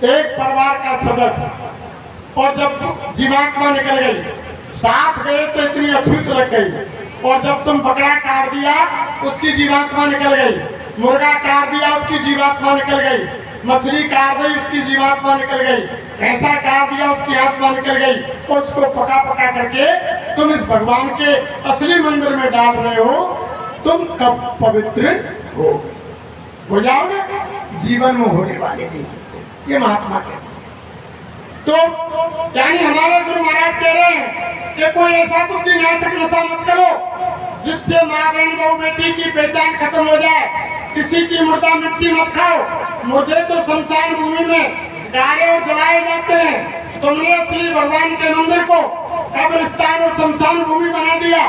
एक परिवार का सदस्य और जब जीवात्मा निकल गई, साथ गए तो इतनी अछूत लग गई, और जब तुम बकरा काट दिया उसकी जीवात्मा निकल गई, मुर्गा काट दिया उसकी जीवात्मा निकल गई, मछली काट दी उसकी जीवात्मा निकल गई, भैंसा काट दिया उसकी आत्मा निकल गई, और उसको पका पका करके तुम इस भगवान के असली मंदिर में डाल रहे हो। तुम कब पवित्र हो जाओगे? जीवन में होने वाले नहीं। ये महात्मा कहते हैं। तो यानी हमारे गुरु महाराज कह रहे हैं कि कोई ऐसा बुद्धि नाशक नशा मत करो जिससे माँ बहन बहू बेटी की पहचान खत्म हो जाए। किसी की मुर्दा मिट्टी मत खाओ। मुर्दे तो शमशान भूमि में गाड़े और जलाए जाते हैं। तुमने असली भगवान के मंदिर को कब्रिस्तान और शमशान भूमि बना दिया।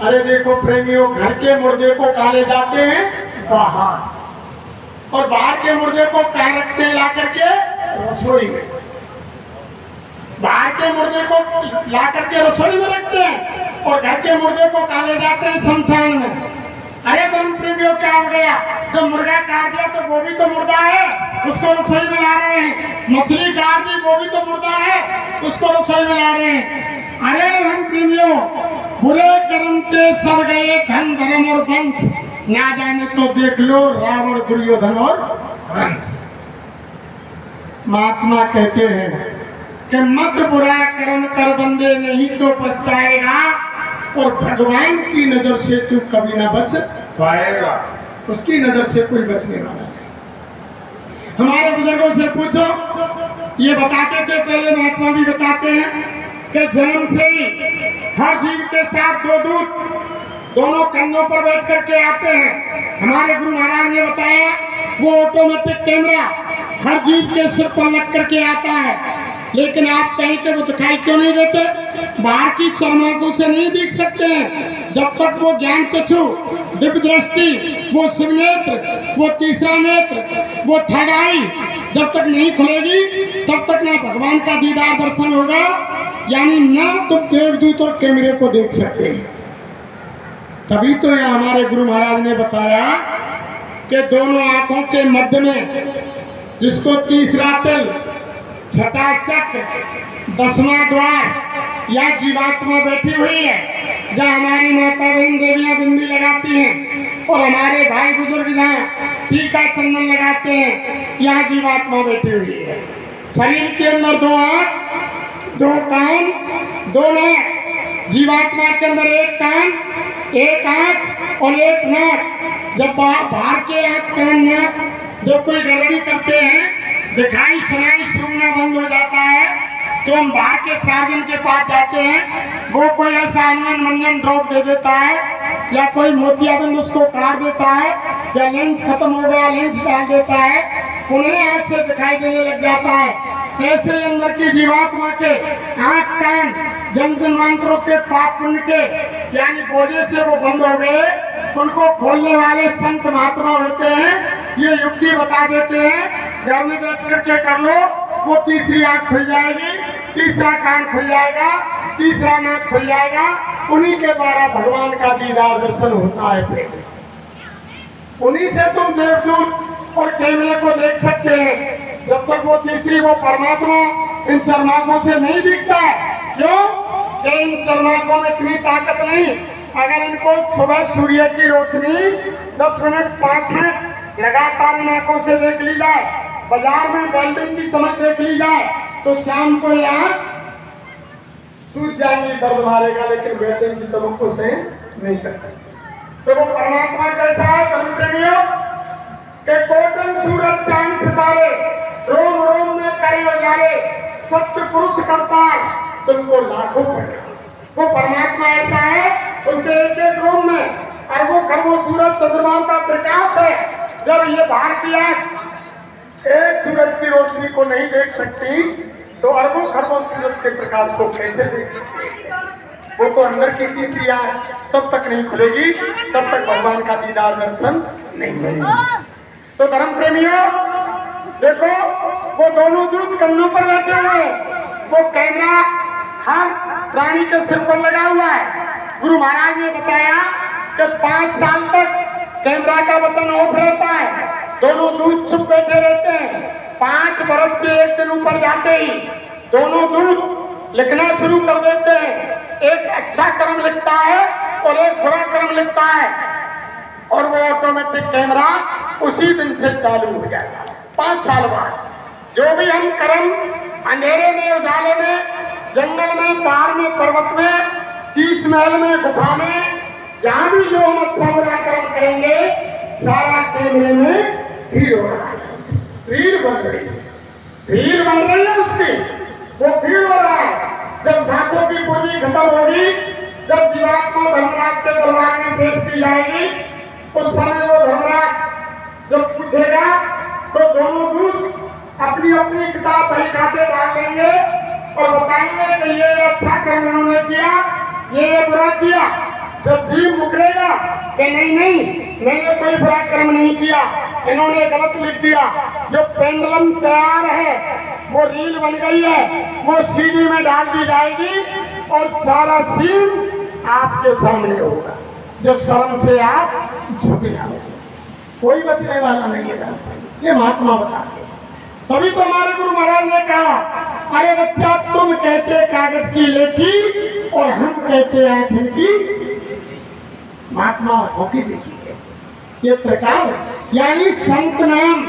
अरे देखो प्रेमियों, घर के मुर्दे को काले जाते हैं बाहर, और बाहर के मुर्दे को कहाँ रखते हैं? ला करके रसोई में। बाहर के मुर्दे को ला करके रसोई में रखते हैं और घर के मुर्दे को काले जाते हैं शमशान में। अरे धर्म प्रेमियों, क्या हो गया? जब मुर्गा काट दिया तो वो भी तो मुर्दा है, उसको रसोई में ला रहे हैं। मछली काट दी, वो भी तो मुर्दा है, उसको रसोई में ला रहे हैं। अरे धर्म प्रेमियों, बुरे कर्म के सब गए धन धर्म और वंश, ना जाने तो देख लो रावण दुर्योधन और कंस। महात्मा कहते हैं कि मत बुरा कर्म कर बंदे, नहीं तो पछताएगा, और भगवान की नजर से तू कभी ना बच पाएगा। उसकी नजर से कोई बचने वाला नहीं। हमारे बुजुर्गों से पूछो, ये बताते थे, पहले महात्मा भी बताते हैं कि जन्म से ही हर जीव के साथ 2 दूत दोनों कंधों पर बैठ करके आते हैं। हमारे गुरु महाराज ने बताया वो ऑटोमेटिक कैमरा हर जीव के सिर पर लग करके आता है। लेकिन आप कहीं के वो दिखाई क्यों नहीं देते? बाहर की चर्मांकों से नहीं देख सकते हैं। जब तक वो ज्ञान चक्षु, दिव्य दृष्टि, वो शिव नेत्र, वो तीसरा नेत्र, वो थर्ड आई जब तक नहीं खुलेगी, तब तक ना भगवान का दीदार दर्शन होगा, यानी ना तुम देवदूत और कैमरे को देख सकते हैं। तभी तो यहाँ हमारे गुरु महाराज ने बताया कि दोनों आंखों के मध्य में, जिसको तीसरा तिल, छठा चक्र, 10वां द्वार या जीवात्मा बैठी हुई है, जहाँ हमारी माता बहन देवियां बिंदी लगाती हैं और हमारे भाई बुजुर्ग जहाँ टीका चंदन लगाते हैं, यहाँ जीवात्मा बैठी हुई है। शरीर के अंदर 2 आंख, 2 कान, 2 नाक। जीवात्मा के अंदर 1 कान, 1 आंख और 1 नाक। जब बाहर के आंख, कान, नाक जब कोई गड़बड़ी करते हैं, दिखाई सुनाई सुनना बंद हो जाता है, तो हम बाहर के सर्जन के पास जाते हैं। वो कोई ऐसा अंजन मंजन ड्रॉप दे देता है, या कोई मोतियाबिंद उसको काट देता है, या लेंस खत्म हो गया लेंस डाल देता है, उन्हें आँख से दिखाई देने लग जाता है। ऐसे अंदर की जीवात्मा के आँख, कान, जन्म जन्मांतरों के पाप पुण्य के यानी बोझे से वो बंद हो गए। उनको खोलने वाले संत महात्मा होते हैं, ये युक्ति बता देते हैं, घर में बैठ करके कर लो, वो तीसरी आंख खुल जाएगी, तीसरा कान खुल जाएगा, तीसरा नाक खुल जाएगा। उन्हीं के द्वारा भगवान का दीदार दर्शन होता है। प्रेम उन्हीं से तुम देवदूत और कैमरे को देख सकते हैं। जब तक वो तीसरी, वो परमात्मा इन चर्माकों से नहीं दिखता है। क्यों? कि इन चर्माकों में इतनी ताकत नहीं। अगर इनको सुबह सूर्य की रोशनी 10 मिनट 5 मिनट लगातार इन आंखों से देख ली जाए, बाजार में वेल्डिंग की चमक देख ली जाए, तो शाम को यहाँ सूझ जाएंगे, दर्द मारेगा, लेकिन वेल्डिंग की चमकों से नहीं कर सकते। तो वो परमात्मा कैसा है धर्म प्रेमियों? के कोटन सूरज चांद सितारे, रोम रोम में करे उजाले, सत्य पुरुष करता तुमको लाखों पड़े। वो परमात्मा ऐसा है उसके एक एक रूम में अरबों खरबों सूरज चंद्रमाओं का प्रकाश है। जब ये भारतीय एक सूरज की रोशनी को नहीं देख सकती तो अरबों खरबों सूरज के प्रकाश को कैसे देख सकती? वो तो अंदर की तीसरी आंख तब तक नहीं खुलेगी तब तक भगवान का दीदार दर्शन नहीं मिलेगा। तो धर्म प्रेमियों देखो, वो दोनों दूत कंधों पर बैठे हुए, वो कैमरा हर प्राणी के सिर पर लगा हुआ है। गुरु महाराज ने बताया कि 5 साल तक कैमरा का बटन ऑफ रहता है, दोनों दूत चुप बैठे रहते हैं। 5 बरस से 1 दिन ऊपर जाते ही दोनों दूत लिखना शुरू कर देते हैं। एक अच्छा कर्म लिखता है और एक बुरा कर्म लिखता है और वो ऑटोमेटिक कैमरा उसी दिन से चालू हो जाएगा। 5 साल बाद जो भी हम कर्म अंधेरे में, उजाले में, जंगल में, पहाड़ में, पर्वत में, शीश महल में, गुफा में, जहां भी जो हम अच्छा बुरा कर्म करेंगे सारा कैमरे में भीड़ हो रहा है, भीड़ बन रही है, भीड़ बन रही है उसकी, वो भीड़ हो रहा है। जब सांपों की पूंजी खत्म होगी, जब जीवात्मा धर्मराज के दरबार में पेश की जाएगी, उस समय वो धर्मराज जब पूछेगा तो दोनों दूत अपनी अपनी किताब बही खाते डाल देंगे और बताएंगे कि ये अच्छा कर्म इन्होंने किया, ये बुरा किया। जब जीव मुकरेगा कि नहीं नहीं, मैंने कोई बुरा कर्म नहीं किया, इन्होंने गलत लिख दिया, जो पेंडुलम तैयार है, वो रील बन गई है, वो सीडी में डाल दी जाएगी और सारा सीन आपके सामने होगा। जब शर्म से आप झुक जाओगे, कोई बचने वाला नहीं है। ये महात्मा बताते। तभी तो हमारे गुरु महाराज ने कहा, अरे बच्चा, तुम कहते कागज की लेखी और हम कहते आंखन की। महात्मा होकी देखिए, ये प्रकार यानी संत नाम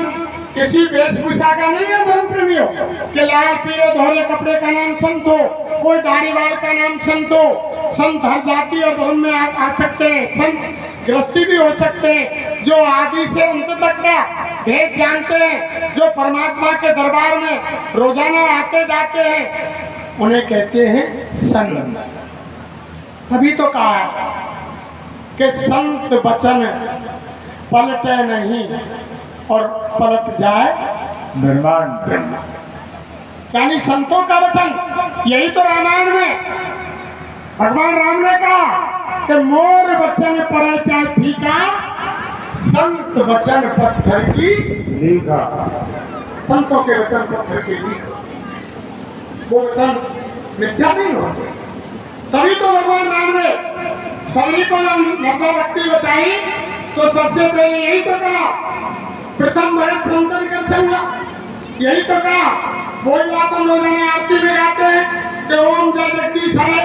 किसी वेशभूषा का नहीं है धर्म प्रेमियों, कि लाल पीले दोहरे कपड़े का नाम संत हो, कोई दाढ़ी वाल का नाम संत हो। संत हर जाति और धर्म में आ सकते हैं, संत गृहस्थी भी हो सकते हैं, जो आदि से अंत तक का भेद जानते हैं, जो परमात्मा के दरबार में रोजाना आते जाते हैं, उन्हें कहते हैं संत। तभी तो कहा है कि संत वचन पलटे नहीं और पलट जाए ब्रह्मांड। यानी संतों का वचन, यही तो रामायण में भगवान राम ने कहा कि मोर वचन परे चाहे फीका, संत वचन पत्थर की लीका। संतों के वचन पत्थर की लीक, वो वचन मिथ्या नहीं होते। तभी तो भगवान राम ने सभी को नर्मदा भक्ति बताई तो सबसे पहले यही तो कहा, प्रथम भरत संतन कर संगा, यही तो कहा। वही बात हम रोजाना आरती में गाते हैं कि ओम जय जगदीश हरे,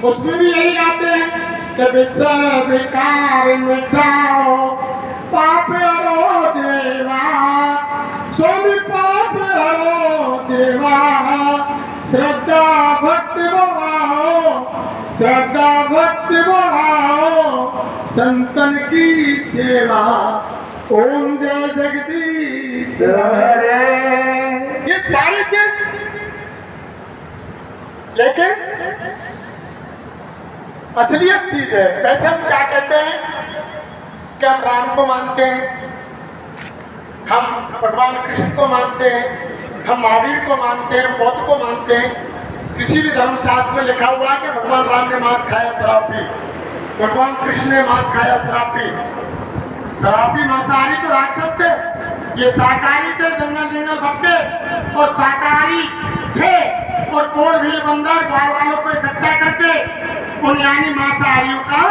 उसमें भी यही गाते हैं कि विश्व विकार मिटाओ पाप हरो देवा, स्वामी पाप हरो देवा, श्रद्धा भक्ति बढ़ाओ, श्रद्धा भक्ति बढ़ाओ, संतन की सेवा, ओम जय जगदीश हरे। ये सारी चीज, लेकिन असलियत चीज है। वैसे हम क्या कहते हैं कि हम राम को मानते हैं, हम भगवान कृष्ण को मानते हैं, हम महावीर को मानते हैं, बौद्ध को मानते हैं। किसी भी धर्मशास्त्र में लिखा हुआ है कि भगवान राम ने मांस खाया, शराब पी, भगवान कृष्ण ने मांस खाया, शराब पी। शराबी मांसाहारी तो राक्षस थे, ये शाकाहारी थे, जंगल जंगल भटके और शाकाहारी थे और कोल भील बंदर गांव वालों को इकट्ठा करके उन यानी मांसाहारियों का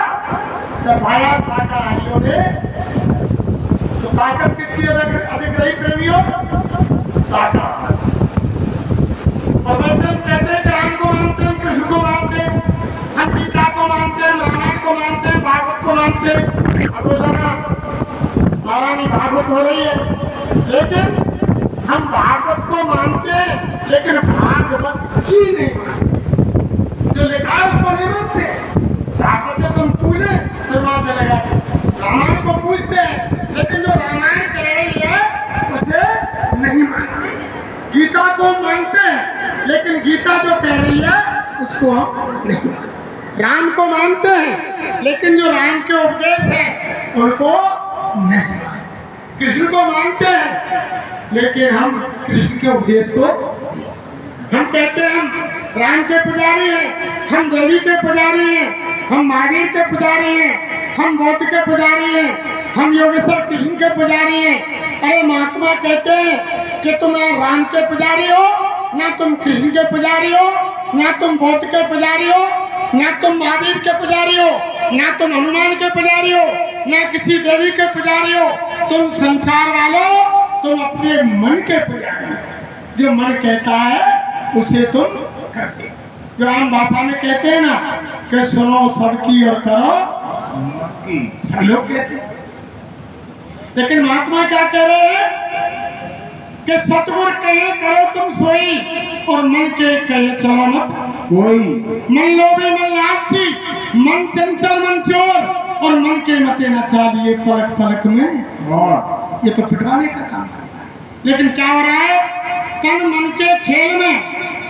सफाया शाकाहारियों ने। तो ताकत किसकी अधिक रही प्रेमियों? शाकाहार। और वैसे हम कहते हैं कि राम को मानते हैं, कृष्ण को मानते हैं, हम गीता को मानते हैं, रामायण को मानते हैं, भागवत को मानते हैं। अब रोजाना महारानी भागवत हो रही है, लेकिन हम भागवत को मानते हैं लेकिन भागवत की नहीं मानते। जो लिखा है उसको नहीं मानते। भागवत को तुम पूजे शुरुआत में लगा, रामायण को पूजते हैं लेकिन जो रामायण कह रही है उसे नहीं मानते। गीता को मानते हैं लेकिन गीता जो कह रही है उसको हम नहीं मानते। राम को मानते हैं लेकिन जो राम के उपदेश है उनको नहीं मानते। कृष्ण को मानते हैं लेकिन हम कृष्ण के उपदेश को, हम कहते हैं हम राम के पुजारी हैं, हम देवी के पुजारी हैं, हम महावीर के पुजारी हैं, हम बौद्ध के पुजारी हैं, हम योगेश्वर कृष्ण के पुजारी हैं। अरे महात्मा कहते हैं कि तुम राम के पुजारी हो, ना तुम कृष्ण के पुजारी हो, ना तुम बौद्ध के पुजारी हो, ना तुम महावीर के पुजारी हो, ना तुम हनुमान के पुजारी हो, ना किसी देवी के पुजारी हो। तुम संसार वालों, तुम अपने मन के पुजारी हो। जो मन कहता है उसे तुम करते हो। जो आम भाषा में कहते हैं ना कि सुनो सबकी और करो सब लोग कहते हैं। लेकिन महात्मा क्या कह रहे हैं कि सतगुरु कहे करो तुम सोई, और मन के कहे चलो मत कोई। मन लोभी मन लालची, मन चंचल मन चोर, और मन के मते न चालिए पलक पलक में और ये तो पिटवाने का काम करता है। लेकिन क्या हो रहा है, तन मन के खेल में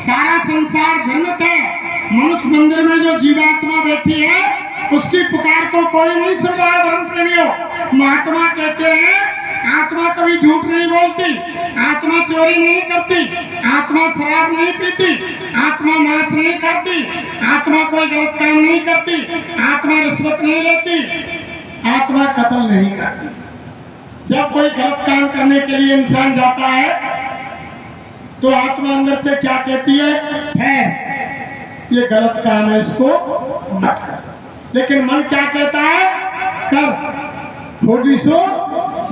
सारा संसार भ्रमित है। मनुष्य मंदिर में जो जीवात्मा बैठी है उसकी पुकार को कोई नहीं सुन रहा है। धर्म प्रेमियों, महात्मा कहते हैं आत्मा कभी झूठ नहीं बोलती, आत्मा चोरी नहीं करती, आत्मा शराब नहीं पीती, आत्मा मांस नहीं खाती, आत्मा कोई गलत काम नहीं करती, आत्मा रिश्वत नहीं लेती, आत्मा कत्ल नहीं करती। जब कोई गलत काम करने के लिए इंसान जाता है तो आत्मा अंदर से क्या कहती है, ठहर, ये गलत काम है, इसको मत कर। लेकिन मन क्या कहता है, कर, होगी सो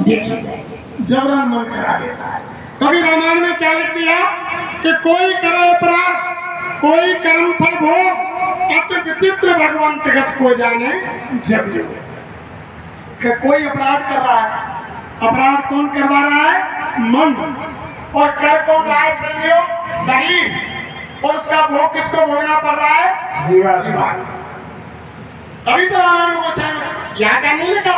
देखी जाएगी। जबरन मन करा देता है। कभी रामायण में क्या लिख दिया कि कोई करे अपराध, कोई कर्म फल भोग, अति विचित्र भगवंत गत को जाने जग जो। कि कोई अपराध कर रहा है, अपराध कौन करवा रहा है, मन, और कर कौन रहा है प्रेमियों, शरीर, और उसका भोग किसको भोगना पड़ रहा है, जीवात्मा। तभी तो रामायण को चाहिए यहाँ का नहीं लिखा।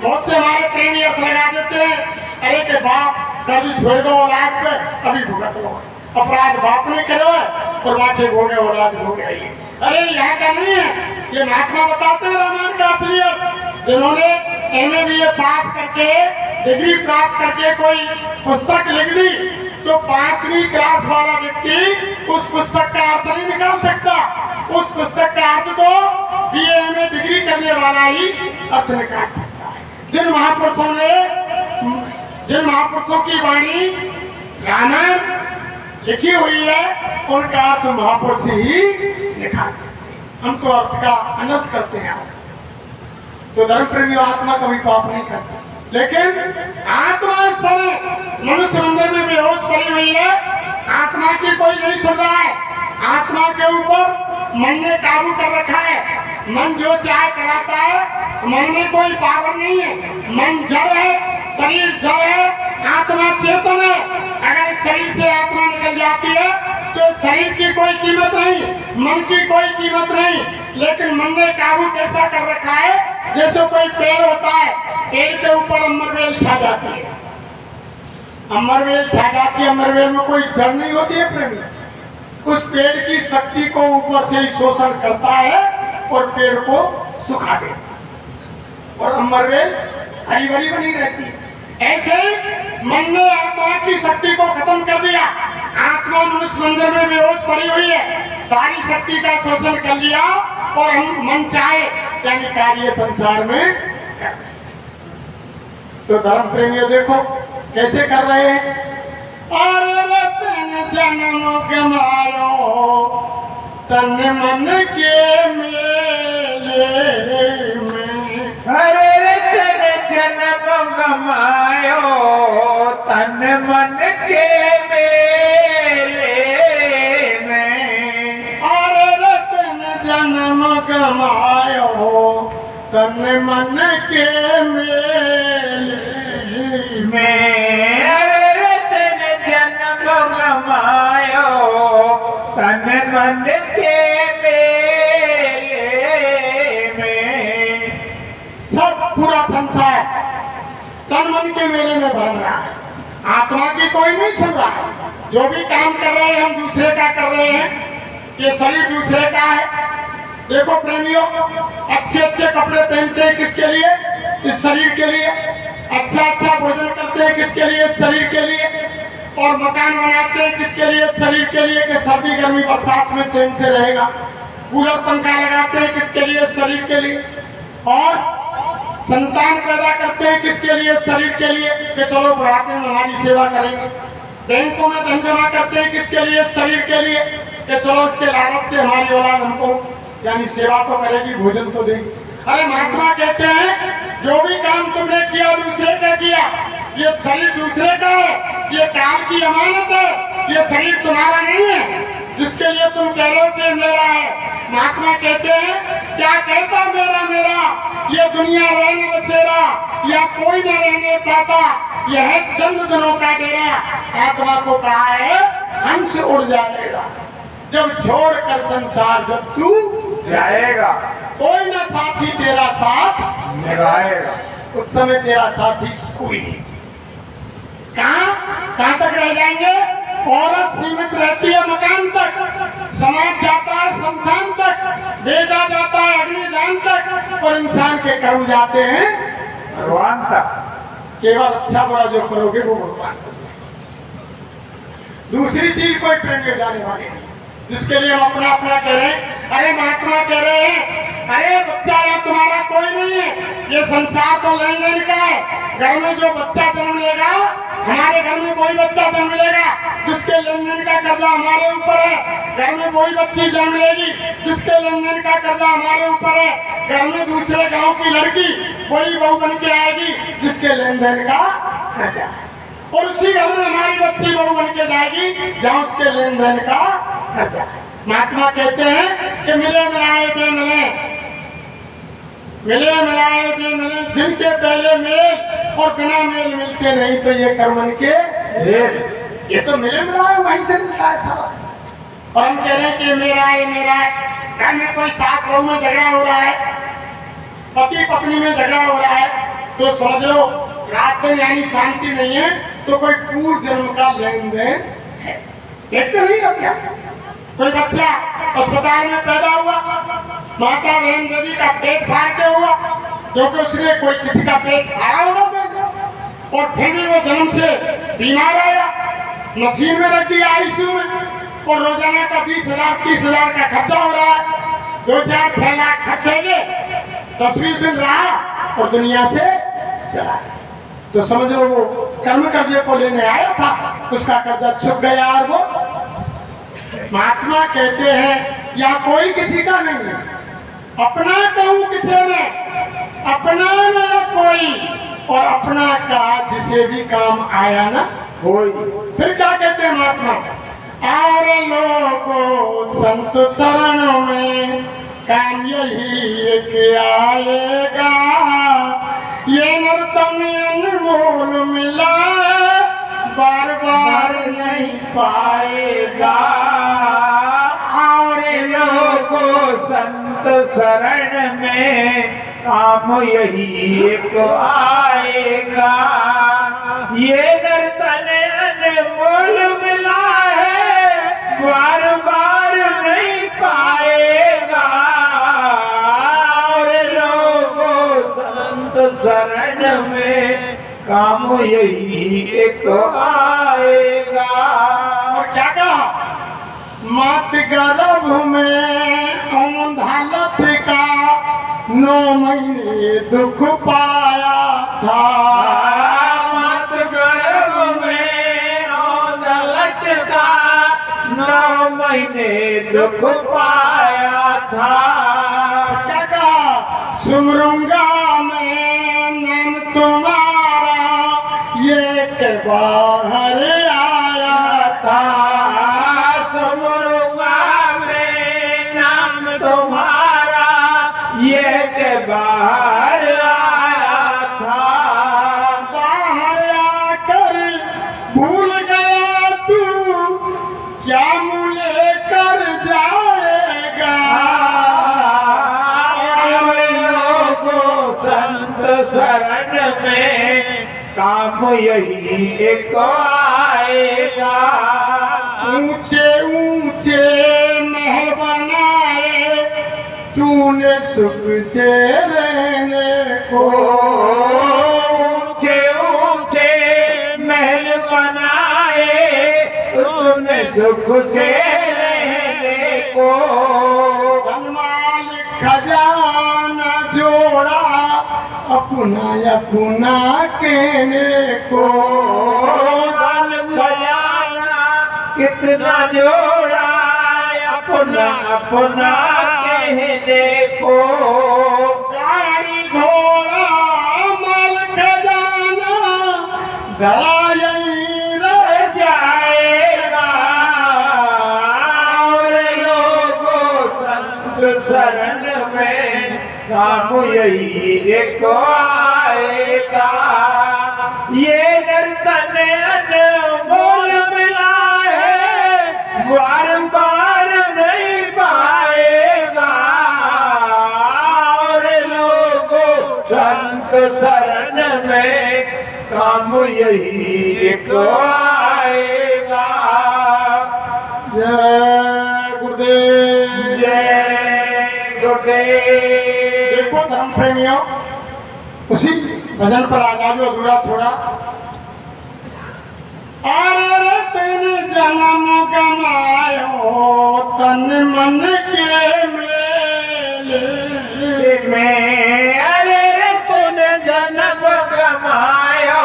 बहुत से हमारे प्रेमी अर्थ लगा देते हैं, अरे के बाप कर्ज छोड़ दो औलाद पे, अभी भुगत लो, अपराध बाप ने करे और बाकी भोगे औलाद भोग रही है। अरे यहाँ का नहीं है, ये महात्मा बताते हैं रामायण का असलियत। जिन्होंने MA BA पास करके डिग्री प्राप्त करके कोई पुस्तक लिख दी तो 5वीं क्लास वाला व्यक्ति उस पुस्तक का अर्थ नहीं निकाल सकता। उस पुस्तक का अर्थ तो BA MA डिग्री करने वाला ही अर्थ निकाल सकता है। जिन महापुरुषों की वाणी रामायण लिखी हुई है उनका अर्थ महापुरुष ही निकाल सकते हैं। हम तो अर्थ का अनर्थ करते हैं। तो धर्म प्रेमी आत्मा कभी पाप नहीं करता, लेकिन आत्मा इस समय मनुष्य मंदिर में बेहोश पड़ी हुई है। आत्मा की कोई नहीं सुन रहा है। आत्मा के ऊपर मन ने काबू कर रखा है। मन जो चाहे कराता है, मन में कोई पावर नहीं है। मन जड़ है, शरीर जड़ है, आत्मा चेतन है। अगर शरीर से आत्मा निकल जाती है तो शरीर की कोई कीमत नहीं, मन की कोई कीमत नहीं। लेकिन मन ने काबू कैसा कर रखा है, जैसे कोई पेड़ होता है, पेड़ के ऊपर अमरवेल छा जाती है। अमरवेल छा जाती है, अमरवेल में कोई जड़ नहीं होती है प्रेमी। उस पेड़ की शक्ति को ऊपर से ही शोषण करता है और पेड़ को सुखा देता है और अमरवेल हरी भरी बनी रहती है। ऐसे मन ने आत्मा की शक्ति को खत्म कर दिया। आत्मा मनुष्य मंदिर में बेहोश पड़ी हुई है, सारी शक्ति का शोषण कर लिया और हम मन चाहे यानी कार्य संसार में कर रहे हैं। तो धर्म प्रेमियों देखो कैसे कर रहे हैं। अरे रतन जन्म गमायो तन मन के मेले में, अरे रतन जन्म गमायो तन मन के मेले में, अरे रतन जन्म गमायो तन मन के मेले में, गमायो तन मन के मेले में। सब पूरा संसार तन मन के मेले में भर रहा है। आत्मा की कोई नहीं सुन रहा है। जो भी काम कर रहे हैं हम दूसरे का कर रहे हैं। ये शरीर दूसरे का है। देखो प्रेमियों, अच्छे अच्छे कपड़े पहनते हैं किसके लिए? इस शरीर के लिए। अच्छा अच्छा भोजन करते हैं किसके लिए? इस शरीर के लिए। और मकान बनाते हैं किसके लिए? इस शरीर के लिए कि सर्दी गर्मी बरसात में चैन से रहेगा। कूलर पंखा लगाते हैं किसके लिए? इस शरीर के लिए। और संतान पैदा करते हैं किसके लिए? इस शरीर के लिए कि चलो बुढ़ापे में हमारी सेवा करेंगे। बैंकों में धन जमा करते हैं किसके लिए? इस शरीर के लिए कि चलो इसके लालच से हमारी औलाद हमको यानी सेवा तो करेगी, भोजन तो देगी। अरे महात्मा कहते हैं जो भी काम तुमने किया दूसरे का किया। ये शरीर दूसरे का है, ये काल की अमानत है, ये शरीर तुम्हारा नहीं है जिसके लिए तुम कह रहे हो कि मेरा है। महात्मा कहते हैं क्या कहता मेरा मेरा, ये दुनिया रहने बसेरा या कोई न रहने पाता, यह है चंद दिनों का डेरा। आत्मा को कहा है हंस उड़ जाएगा जब छोड़कर संसार जब तू जाएगा, कोई ना साथी तेरा साथ निभाएगा। उस समय तेरा साथी कोई नहीं। कहाँ तक रह जाएंगे? औरत सीमित रहती है मकान तक, समाज जाता है शमशान तक, बेटा जाता है अग्निदान तक, और इंसान के कर्म जाते हैं भगवान तक। केवल अच्छा बुरा जो करोगे वो भगवान तक। दूसरी चीज कोई प्रेम में जाने वाली नहीं, जिसके लिए हम अपना अपना कह रहे हैं। अरे महात्मा कह रहे हैं अरे बच्चा यहाँ तुम्हारा कोई नहीं है, ये संसार तो लेन देन का है। घर में जो बच्चा जन्म लेगा, हमारे घर में कोई बच्चा जन्म लेगा जिसके लेन देन का कर्जा हमारे ऊपर है। घर में कोई बच्ची जन्म लेगी जिसके लेन देन का कर्जा हमारे ऊपर है। घर में दूसरे गांव की लड़की कोई बहू बन के आएगी जिसके लेन देन का कर्जा है, और उसी घर में हमारी बच्ची बहू बन के जाएगी जहाँ उसके लेन देन का कर्जा है। महात्मा कहते हैं कि मिले मिलाए बेमिले, मिले मिलाए बेमिले, जिनके पहले मेल और बिना मेल मिलते नहीं तो ये कर्मन के ये तो मिले मिलाए वहीं से मिलता है सारा। और हम कह रहे हैं कि मेरा है मेरा है। घर में कोई सास बहू में झगड़ा हो रहा है, पति पत्नी में झगड़ा हो रहा है, तो समझ लो रात में यानी शांति नहीं है, तो कोई पूर्व जन्म का लेन देन है। देखते नहीं अब क्या कोई बच्चा अस्पताल में पैदा हुआ, माता बहन देवी का पेट फाड़ के हुआ, क्योंकि उसने कोई किसी का पेट फाड़ा होगा पहले, और फिर भी वो जन्म से बीमार आया, मशीन में रख दिया आईसीयू में, और रोजाना का 20,000 30,000 का खर्चा हो रहा है। 2-4-6 लाख खर्चेंगे, 10-20 दिन रहा और दुनिया से चला गया। तो समझ लो वो कर्म कर्जे को लेने आया था, उसका कर्जा चुक गया। और वो महात्मा कहते हैं या कोई किसी का नहीं है, अपना कहूं किसे में, अपना न कोई, और अपना कहा जिसे भी काम आया ना कोई। फिर क्या कहते हैं महात्मा, और लोगों संत शरण में काम यही एक आएगा, ये नर्तन अनमोल मिला बार बार नहीं पाएगा। और लोगों संत शरण में काम यही एक आएगा, ये नर्तन अनमोल मिला है बार बार नहीं पाएगा। और लोगों संत शरण में काम यही एक आएगा। और क्या कहा, मात गर्भ में औंधा लटका 9 महीने दुख पाया था। मात गर्भ में औंधा लटका 9 महीने दुख पाया था। क्या कहा, सुमरूंगा में नाम तुम्हारा ये के बाहर आया था। ये के बाहर आया था। बाहर आकर भूल गया तू क्या मुझे कर जाएगा। और लोगों संत शरण में काम यही एक आएगा। ऊंचे ऊंचे महल बनाए तूने सुख से रहने को ऊंचे ऊंचे महल बनाए तूने सुख से रहने को धनमाल खजाना जोड़ा अपना अपना कहने को धन खजाना कितना जोड़ा अपना अपना कहने को गाड़ी घोड़ा माल खजाना धरा यहीं रह जाएगा और लोगों संत शरण में काम यही एक आएगा ये नर्तन अनमोल मिला है बार बार नहीं पाएगा और लोगों संत शरण में काम यही एक आएगा जय गुरुदेव जय गुरुदेव। देखो धर्म प्रेमियों, उसी भजन पर आ जा जो अधूरा छोड़ा। अरे रतन जन्म गमायो तन मन के मेले में अरे तूने जन्म गमायो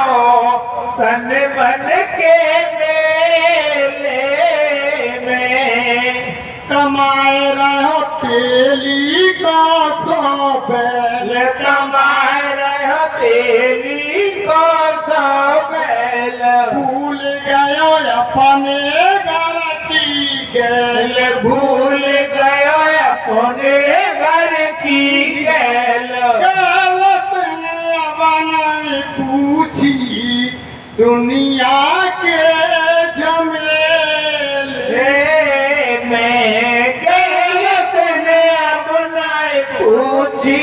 तन मन के मेले में कमाए रहो तेली का सौ बैल कमाए रहो तेली को सौ बैल भूल गयो अपने घर की गैल भूल गयो अपने घर की गैल गलत ने बनाई पूछी दुनिया के झमेले में गलत ने अपनाए पूछी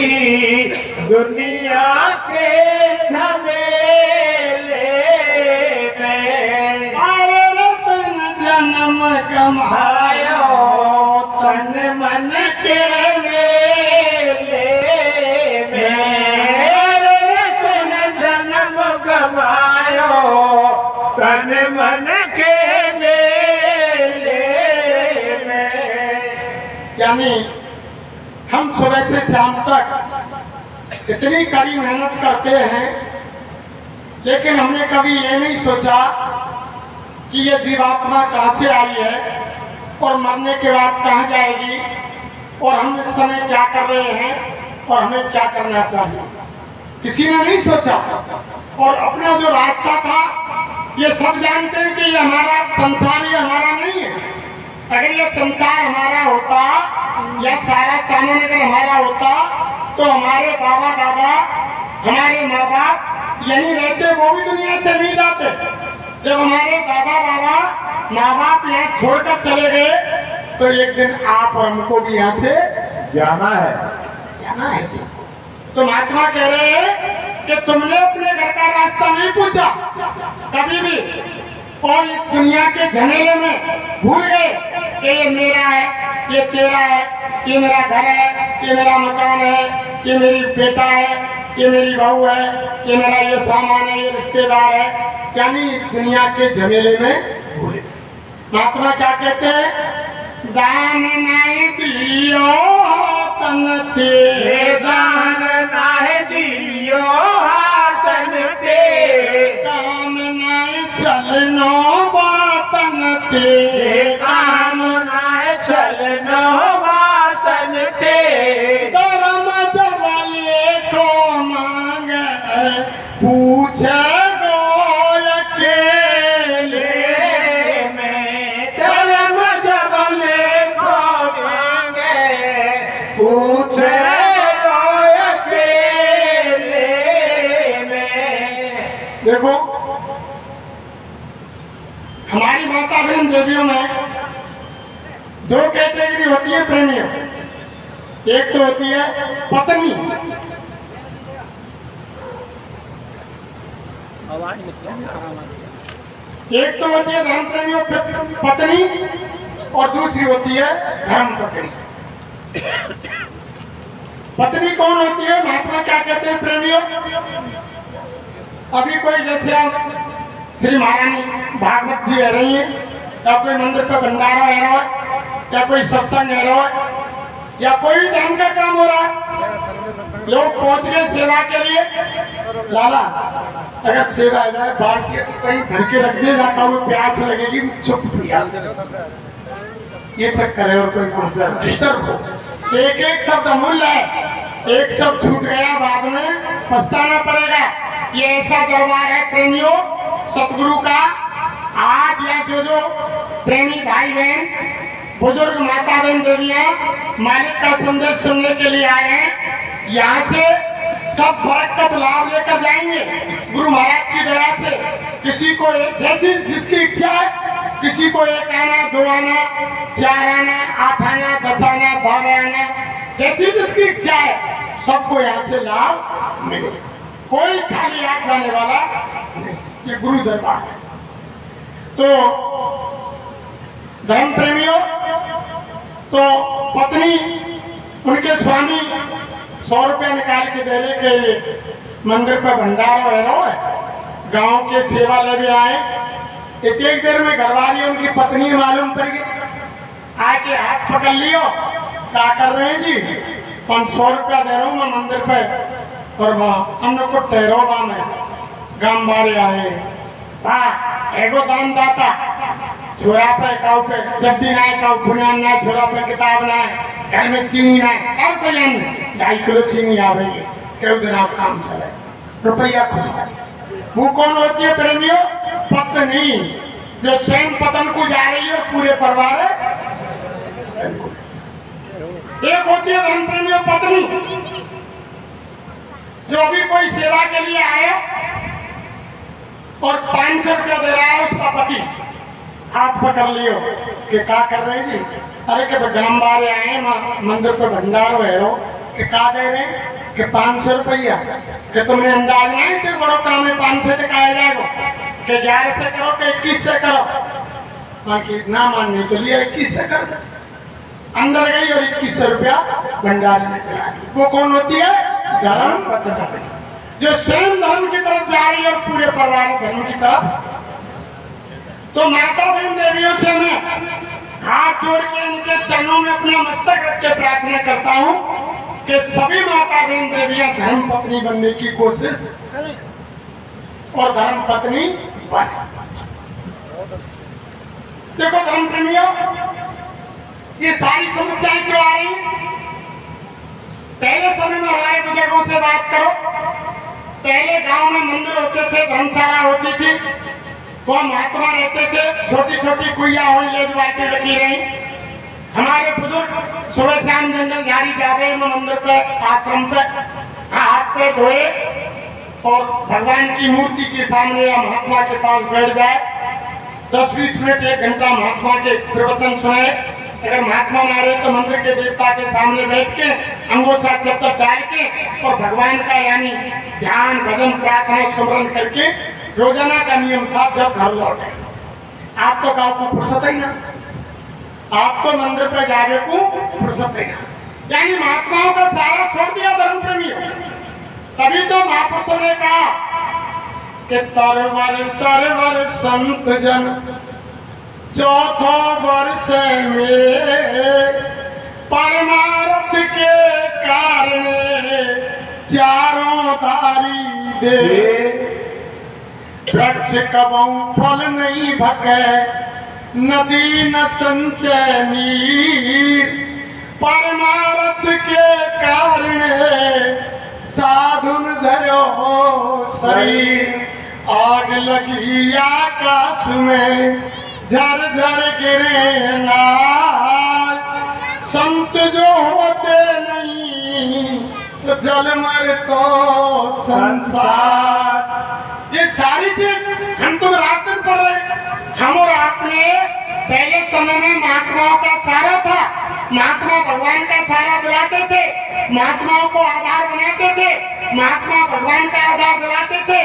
दुनिया के झमेले में अरे रतन जन्म कमायो तन मन के मेले में रतन जन्म गमायो तन मन के मेले में। यानी हम सुबह से शाम तक इतनी कड़ी मेहनत करते हैं, लेकिन हमने कभी ये नहीं सोचा कि ये जीवात्मा कहाँ से आई है और मरने के बाद कहाँ जाएगी और हम इस समय क्या कर रहे हैं और हमें क्या करना चाहिए। किसी ने नहीं सोचा। और अपना जो रास्ता था, ये सब जानते हैं कि ये हमारा संसार ये हमारा नहीं है। अगर ये संसार हमारा होता या सारा सामान अगर हमारा होता तो हमारे बाबा दादा हमारे माँ बाप यहीं रहते, वो भी दुनिया से नहीं जाते। जब हमारे दादा बाबा माँ बाप यहाँ छोड़कर चले गए तो एक दिन आप और हमको भी यहाँ से जाना है सबको। तो महात्मा कह रहे हैं कि तुमने अपने घर का रास्ता नहीं पूछा कभी भी, और इस दुनिया के झमेले में भूल गए कि ये मेरा है, ये तेरा है, ये मेरा घर है, ये मेरा मकान है, ये मेरी बेटा है, ये मेरी बहू है, ये मेरा ये सामान है, ये रिश्तेदार है। यानी दुनिया के झमेले में भूल गए। महात्मा क्या कहते हैं? दान नहीं दियो तन ते, दान नाहे दियो हाथन ते, काम नहीं चलनो बातन ते, काम नाहे चलनो बातन ते, धर्म जबले को मांगे पूछे गो अकेले में धर्म जबले को मांगे पूछे अकेले में। देखो हमारी माता बहन देवियों में दो कैटेगरी होती है प्रेमियों। एक तो होती है पत्नी, एक तो होती है धर्म प्रेमियों पत्नी और दूसरी होती है धर्म पत्नी। पत्नी कौन होती है, महात्मा क्या कहते हैं प्रेमियों? अभी कोई जैसे आप श्री महारानी भागवत जी रह रही है, या कोई मंदिर पे भंडारा है रहा है, या कोई सत्संग है रहा है, या कोई भी धर्म का काम हो रहा है, लोग पहुंच गए सेवा के लिए, लाला अगर सेवा आ जाए बांट के तो कहीं भर के रख दे, जाकर वो प्यास लगेगी चुप पिया, ये चक्कर है। और कोई डिस्टर्ब हो, एक एक शब्द अमूल्य है, एक शब्द छूट गया बाद में पछताना पड़ेगा। ये ऐसा दरबार है प्रेमियों सतगुरु का। आज या जो प्रेमी भाई बहन, बुजुर्ग माता बहन देवियां मालिक का संदेश सुनने के लिए आए हैं, यहाँ से सब बरकत लाभ लेकर जाएंगे गुरु महाराज की दया से। किसी को जैसी जिसकी इच्छा है, किसी को 1 आना, 2 आना, 4 आना, 8 आना, 10 आना, 12 आना, जैसी जिसकी इच्छा है सबको यहाँ से लाभ मिले। कोई खाली हाथ जाने वाला नहीं, ये गुरु दरबार है। तो धर्म प्रेमियों, तो पत्नी उनके स्वामी 100 रुपया निकाल के दे रहे कि मंदिर पर भंडारा है, गांव के सेवा ले भी आए। एक देर में घरवाली उनकी पत्नी मालूम पड़ गई, आके हाथ पकड़ लियो, क्या कर रहे हैं जी? 500 रुपया दे रहा हूँ मैं मंदिर पे, और हमने को ठहरोबा में गांव बारे आए, एगो दान दाता छोरा पे काउ पे चड्डी ना काउ बुनियान ना, छोरा पे किताब ना, घर में चीनी ना, और कोई अन्य 2.5 किलो चीनी आ गई, क्यों दिन आप काम चले, रुपया खुशहाली। वो कौन होती है प्रेमियों? पत्नी, जो स्वयं पतन को जा रही है और पूरे परिवार है। एक होती है धर्म प्रेमियों पत्नी, जो अभी कोई सेवा के लिए आया और 500 रुपया दे रहा है उसका पति, हाथ पकड़ लियो कि क्या कर रहे हैं जी? अरे के गांव बारे आए मंदिर पे भंडारो है रो, कि क्या दे रहे हैं? कि 500 रुपया, कि तुमने अंदाज नहीं तेरे बड़ो काम है 500 तक आया जाएगा, कि 11 से करो कि 21 से करो, मान की ना माननी तो लिया 21 से कर दे। अंदर गई और 2100 रुपया भंडारे में दिला दी। वो कौन होती है? धर्म पत्नी, जो स्वयं धर्म की तरफ जा रही है और पूरे परिवार धर्म की तरफ। तो माता बहन देवियों से मैं हाथ जोड़ के इनके चरणों में अपना मस्तक रख के प्रार्थना करता हूँ कि सभी माता बहन देवियां धर्म पत्नी बनने की कोशिश करें और धर्म पत्नी बने। देखो धर्म प्रेमियों, ये सारी समस्याएं क्यों आ रही हैं? पहले समय में हमारे बुजुर्गों से बात करो, पहले गांव में मंदिर होते थे, धर्मशाला होती थी, वहाँ महात्मा रहते थे, छोटी छोटी कुइया हुई लेज बाल्टी रखी रही। हमारे बुजुर्ग सुबह शाम जंगल झाड़ी जावे में मंदिर पे, आश्रम पे हाथ पैर धोए और भगवान की मूर्ति के सामने या महात्मा के पास बैठ जाए, 10-20 मिनट 1 घंटा महात्मा के प्रवचन सुने। अगर महात्मा ना रहे तो मंदिर के देवता के सामने बैठ के अंगोछा चत्तर डाल के और भगवान का यानी ध्यान भजन प्रार्थना स्मरण करके रोजाना का नियम था। जब घर लौटे, आप तो गाँव को फुर्सत ही ना, आप तो मंदिर पे जाने को फुर्सत ही ना, यानी महात्माओं का सहारा छोड़ दिया धर्म प्रेमियों। तभी तो महापुरुषों ने कहा कि तरवर सरवर संत जन चौथा वर्ष में परमार्थ के कारण चारों धारी दे, वृक्ष कबहु फल नहीं भके, नदी न संचय नीर, परमार्थ के कारण साधुन धरो शरीर। आग लगी आकाश में झर झर गिरे अंगार, संत जो होते नहीं तो जल मर तो संसार। ये सारी चीज हम तुम रात दिन पढ़ रहे, हम और आपने पहले समय में महात्माओं का सहारा था, महात्मा भगवान का सहारा दिलाते थे, महात्माओं को आधार बनाते थे, महात्मा भगवान का आधार दिलाते थे।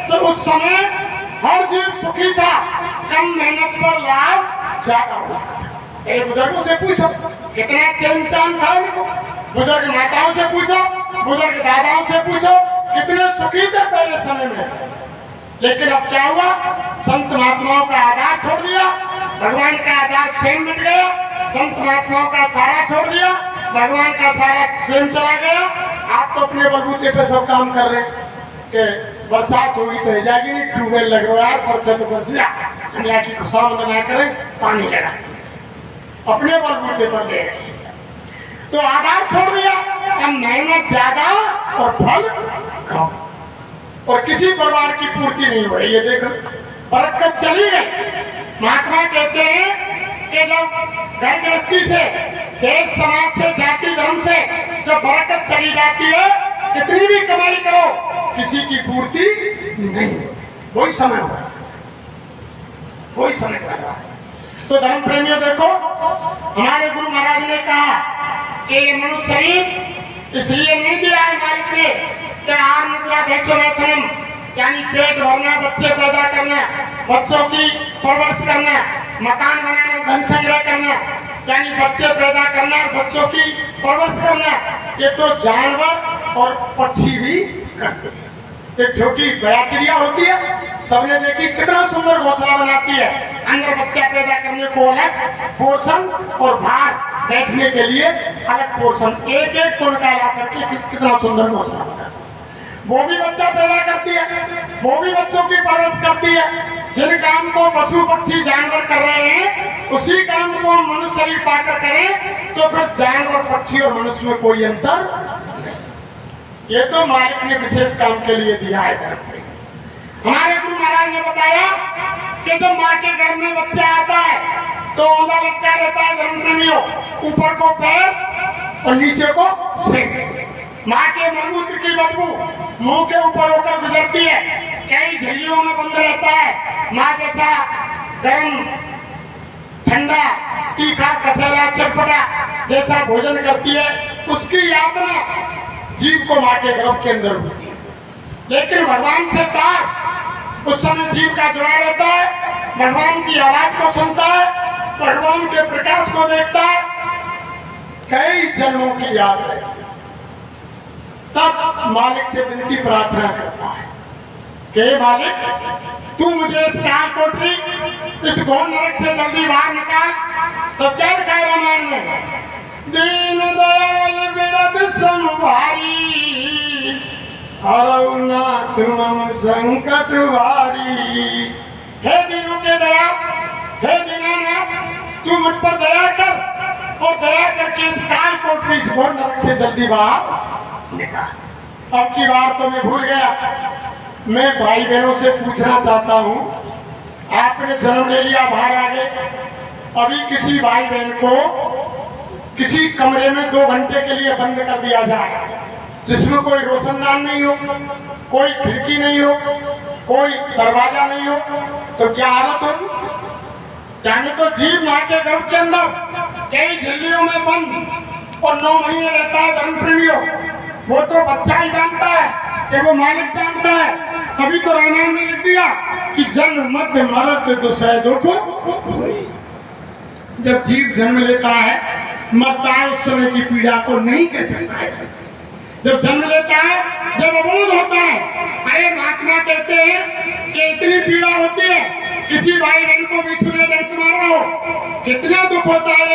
तो उस समय हर जीव सुखी था, कम मेहनत पर लाभ ज्यादा होता था। बुजुर्गों से पूछो कितना चैन चांद था इनको, बुजुर्ग माताओं से पूछो, बुजुर्ग दादाओं से पूछो, कितने सुखी थे पहले समय में। लेकिन अब क्या हुआ, संत महात्माओं का आधार छोड़ दिया, भगवान का आधार स्वयं मिट गया, संत महात्माओं का सहारा छोड़ दिया, भगवान का सहारा स्वयं चला गया। आप तो अपने बलबूते पे सब काम कर रहे हैं कि बरसात होगी तो हो जाएगी, नहीं ट्यूबवेल लग रहा है, बरसे तो बरस जा, हम यहाँ की खुशामद ना करें, पानी लगा अपने बलबूते पर ले रहे हैं। तो आधार छोड़ दिया, अब मेहनत ज्यादा और फल कम, और किसी परिवार की पूर्ति नहीं हो रही है। देख लो, बरकत चली गई। महात्मा कहते हैं कि जब घर गृहस्थी से, देश समाज से, जाति धर्म से जब बरकत चली जाती है, कितनी भी कमाई करो, किसी की पूर्ति नहीं, वही समय हो रहा है, वही समय चल रहा है। तो धर्म प्रेमियों देखो, हमारे गुरु महाराज ने कहा कि ये मनुष्य शरीर इसलिए नहीं दिया है मालिक ने कि आहार निद्रा भोजन, यानी पेट भरना, बच्चे पैदा करना, बच्चों की परवरिश करना, मकान बनाना, धन संग्रह करना, यानी बच्चे पैदा करना और बच्चों की परवरिश करना, ये तो जानवर और पक्षी भी करते हैं। एक छोटी बया चिड़िया होती है, सबने देखी कितना सुंदर घोंसला बनाती है, अंदर बच्चा पैदा करने को अलग पोर्शन और बाहर बैठने के लिए अलग पोर्शन, एक एक तो निकाला करके कितना सुंदर घोंसला बनाती है। वो भी बच्चा पैदा करती है, वो भी बच्चों की परवरिश करती है। जिन काम को पशु पक्षी जानवर कर रहे हैं, उसी काम को मनुष्य शरीर पाकर करें, तो फिर जानवर पक्षी और मनुष्य में कोई अंतर नहीं। ये तो मालिक ने विशेष काम के लिए दिया है धर्म पे। हमारे गुरु महाराज ने बताया कि जब माँ के घर में बच्चा आता है तो औंधा लटका रहता है धर्म प्रेमियों, ऊपर को पैर और नीचे को सिर। माँ के मलमूत्र की बदबू मुंह के ऊपर होकर गुजरती है, कई झिल्लियों में बंद रहता है। माँ जैसा गर्म, ठंडा, तीखा, कसेला, चटपटा जैसा भोजन करती है, उसकी यातना जीव को माँ के गर्भ के अंदर होती है। लेकिन भगवान से तार उस समय जीव का जुड़ा रहता है, भगवान की आवाज को सुनता है, भगवान के प्रकाश को देखता है, कई जन्मों की याद रहती है। तब मालिक से विनती प्रार्थना करता है कि मालिक तू मुझे इस काल कोठरी, इस घोर नरक से जल्दी बाहर निकाल। तब क्या लिखा है रामायण में, दीन दयाल बिरद संभारी, हरऊ नाथ मम संकट भारी। हे दीनों के दया, हे दीनानाथ, तू मुझ पर दया कर और दया करके इस काल कोठरी, इस घोर नरक से जल्दी बाहर निकाल। अब की बार तो मैं भूल गया, मैं भाई बहनों से पूछना चाहता हूँ, आपने जन्म ले लिया, बाहर आ गए, अभी किसी भाई बहन को किसी कमरे में 2 घंटे के लिए बंद कर दिया जाए, जिसमें कोई रोशनदान नहीं हो, कोई खिड़की नहीं हो, कोई दरवाजा नहीं हो, तो क्या हालत होगी। यानी तो जीव माँ के गर्भ के अंदर कई झिल्लियों में बंद और 9 महीने रहता है धर्म प्रेमियों। वो तो बच्चा ही जानता है कि वो मालिक जानता है। तभी तो रामायण में लिख दिया कि जन्म मत मरत दुसह दुख। जब जीव जन्म लेता है, मरता है, उस समय की पीड़ा को नहीं कह सकता है। जब जन्म लेता है, जब अबोध होता है, अरे महात्मा कहते हैं कि इतनी पीड़ा होती है, किसी भाई बहन को बिच्छू ने डंक मारा हो, कितना दुख होता है।